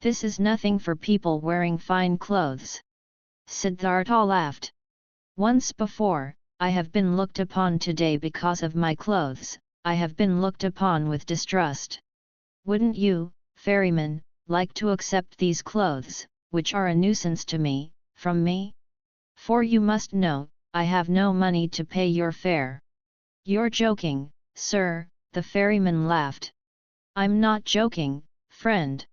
This is nothing for people wearing fine clothes." Siddhartha laughed. "Once before, I have been looked upon today because of my clothes, I have been looked upon with distrust. Wouldn't you, ferryman, like to accept these clothes, which are a nuisance to me, from me? For you must know, I have no money to pay your fare." "You're joking, sir," the ferryman laughed. "I'm not joking, friend.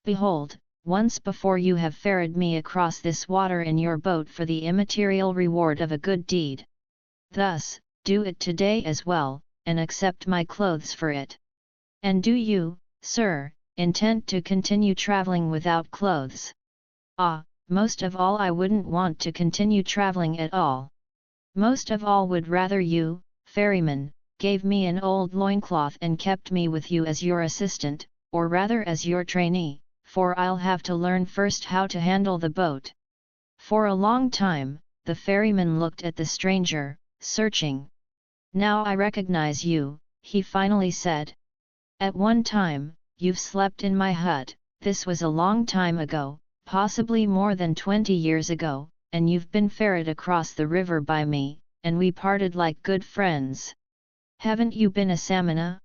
Behold, once before you have ferried me across this water in your boat for the immaterial reward of a good deed. Thus, do it today as well, and accept my clothes for it. And do you, sir, intend to continue traveling without clothes?" "Ah, most of all I wouldn't want to continue traveling at all. Most of all would rather you, ferryman, gave me an old loincloth and kept me with you as your assistant, or rather as your trainee, for I'll have to learn first how to handle the boat." For a long time, the ferryman looked at the stranger, searching. "Now I recognize you," he finally said. "At one time, you've slept in my hut, this was a long time ago, possibly more than 20 years ago, and you've been ferried across the river by me, and we parted like good friends. Haven't you been a Samana?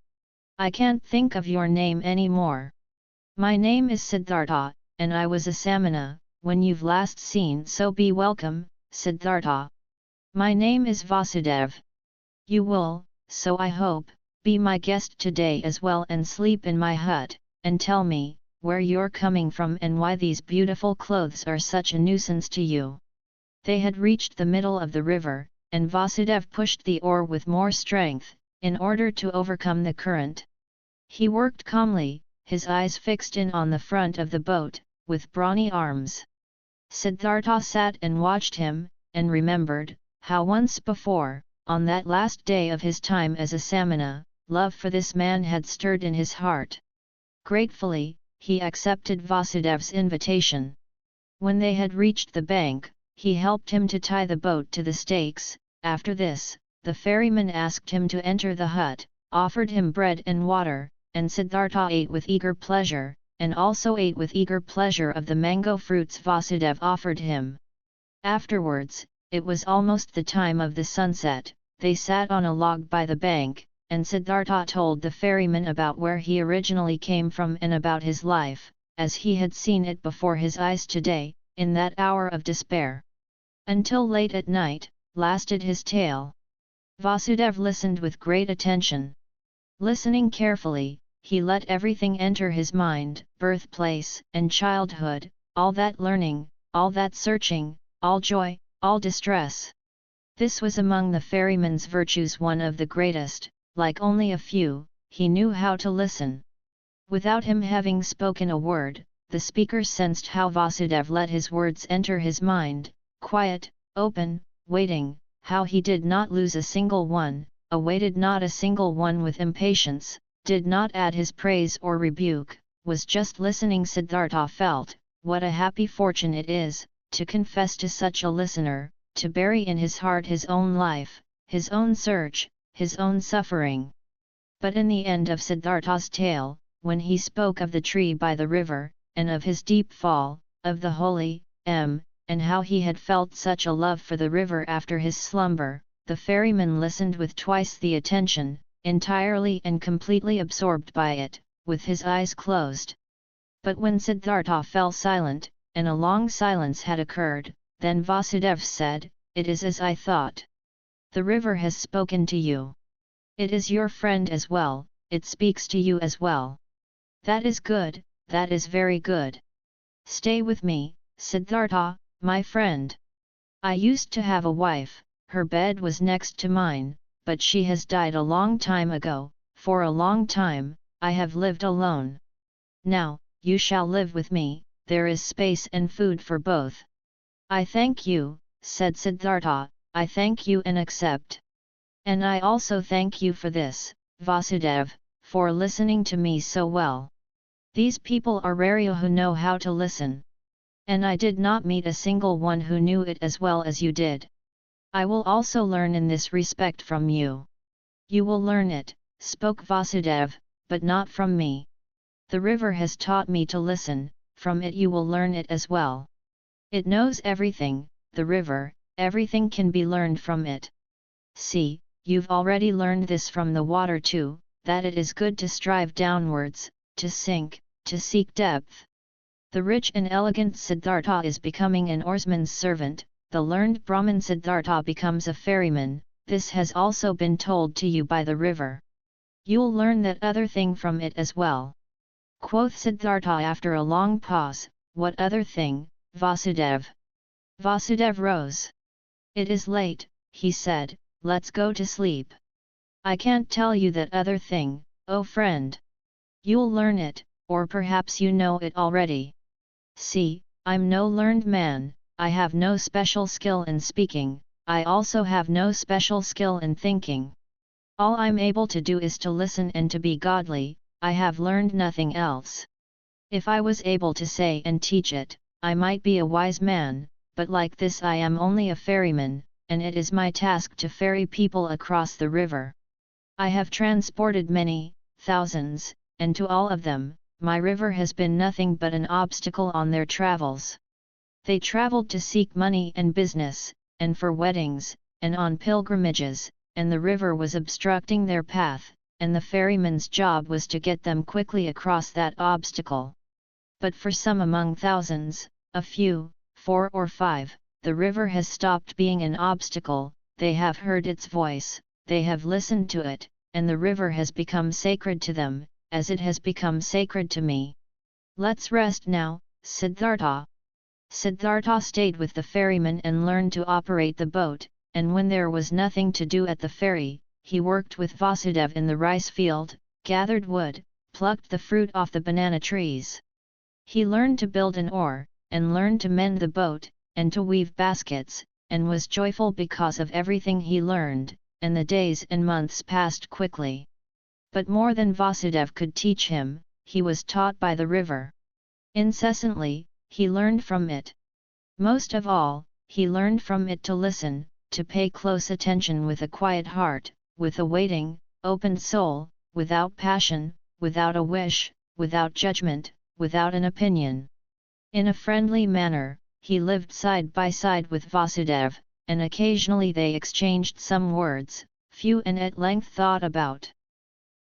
I can't think of your name anymore." "My name is Siddhartha, and I was a Samana, when you've last seen, so be welcome, Siddhartha. My name is Vasudev. You will, so I hope, be my guest today as well and sleep in my hut, and tell me, where you're coming from and why these beautiful clothes are such a nuisance to you." They had reached the middle of the river, and Vasudev pushed the oar with more strength, in order to overcome the current. He worked calmly, his eyes fixed in on the front of the boat, with brawny arms. Siddhartha sat and watched him, and remembered, how once before, on that last day of his time as a Samana, love for this man had stirred in his heart. Gratefully, he accepted Vasudev's invitation. When they had reached the bank, he helped him to tie the boat to the stakes. After this, the ferryman asked him to enter the hut, offered him bread and water, and Siddhartha ate with eager pleasure, and also ate with eager pleasure of the mango fruits Vasudev offered him. Afterwards, it was almost the time of the sunset. They sat on a log by the bank, and Siddhartha told the ferryman about where he originally came from and about his life, as he had seen it before his eyes today, in that hour of despair. Until late at night, lasted his tale. Vasudev listened with great attention. Listening carefully, he let everything enter his mind, birthplace and childhood, all that learning, all that searching, all joy, all distress. This was among the ferryman's virtues one of the greatest. Like only a few, he knew how to listen. Without him having spoken a word, the speaker sensed how Vasudev let his words enter his mind, quiet, open, waiting, how he did not lose a single one, awaited not a single one with impatience, did not add his praise or rebuke, was just listening. Siddhartha felt, what a happy fortune it is, to confess to such a listener, to bury in his heart his own life, his own search, his own suffering. But in the end of Siddhartha's tale, when he spoke of the tree by the river, and of his deep fall, of the holy and how he had felt such a love for the river after his slumber, the ferryman listened with twice the attention, entirely and completely absorbed by it, with his eyes closed. But when Siddhartha fell silent, and a long silence had occurred, then Vasudev said, "It is as I thought. The river has spoken to you. It is your friend as well, it speaks to you as well. That is good, that is very good. Stay with me, Siddhartha, my friend. I used to have a wife, her bed was next to mine, but she has died a long time ago. For a long time, I have lived alone. Now, you shall live with me, there is space and food for both." "I thank you," said Siddhartha, "I thank you and accept. And I also thank you for this, Vasudev, for listening to me so well. These people are rare who know how to listen. And I did not meet a single one who knew it as well as you did. I will also learn in this respect from you." "You will learn it," spoke Vasudev, "but not from me. The river has taught me to listen, from it you will learn it as well. It knows everything, the river, everything can be learned from it. See, you've already learned this from the water too, that it is good to strive downwards, to sink, to seek depth. The rich and elegant Siddhartha is becoming an oarsman's servant, the learned Brahmin Siddhartha becomes a ferryman, this has also been told to you by the river. You'll learn that other thing from it as well." Quoth Siddhartha after a long pause, "What other thing, Vasudev?" Vasudev rose. "It is late," he said, "let's go to sleep. I can't tell you that other thing, oh friend. You'll learn it, or perhaps you know it already. See, I'm no learned man, I have no special skill in speaking, I also have no special skill in thinking. All I'm able to do is to listen and to be godly, I have learned nothing else. If I was able to say and teach it, I might be a wise man, but like this I am only a ferryman, and it is my task to ferry people across the river. I have transported many, thousands, and to all of them, my river has been nothing but an obstacle on their travels. They traveled to seek money and business, and for weddings, and on pilgrimages, and the river was obstructing their path, and the ferryman's job was to get them quickly across that obstacle. But for some among thousands, a few, 4 or 5, the river has stopped being an obstacle, they have heard its voice, they have listened to it, and the river has become sacred to them, as it has become sacred to me. Let's rest now, Siddhartha." Siddhartha stayed with the ferryman and learned to operate the boat, and when there was nothing to do at the ferry, he worked with Vasudev in the rice field, gathered wood, plucked the fruit off the banana trees. He learned to build an oar, and learned to mend the boat, and to weave baskets, and was joyful because of everything he learned, and the days and months passed quickly. But more than Vasudev could teach him, he was taught by the river. Incessantly, he learned from it. Most of all, he learned from it to listen, to pay close attention with a quiet heart, with a waiting, open soul, without passion, without a wish, without judgment, without an opinion. In a friendly manner, he lived side by side with Vasudev, and occasionally they exchanged some words, few and at length thought about.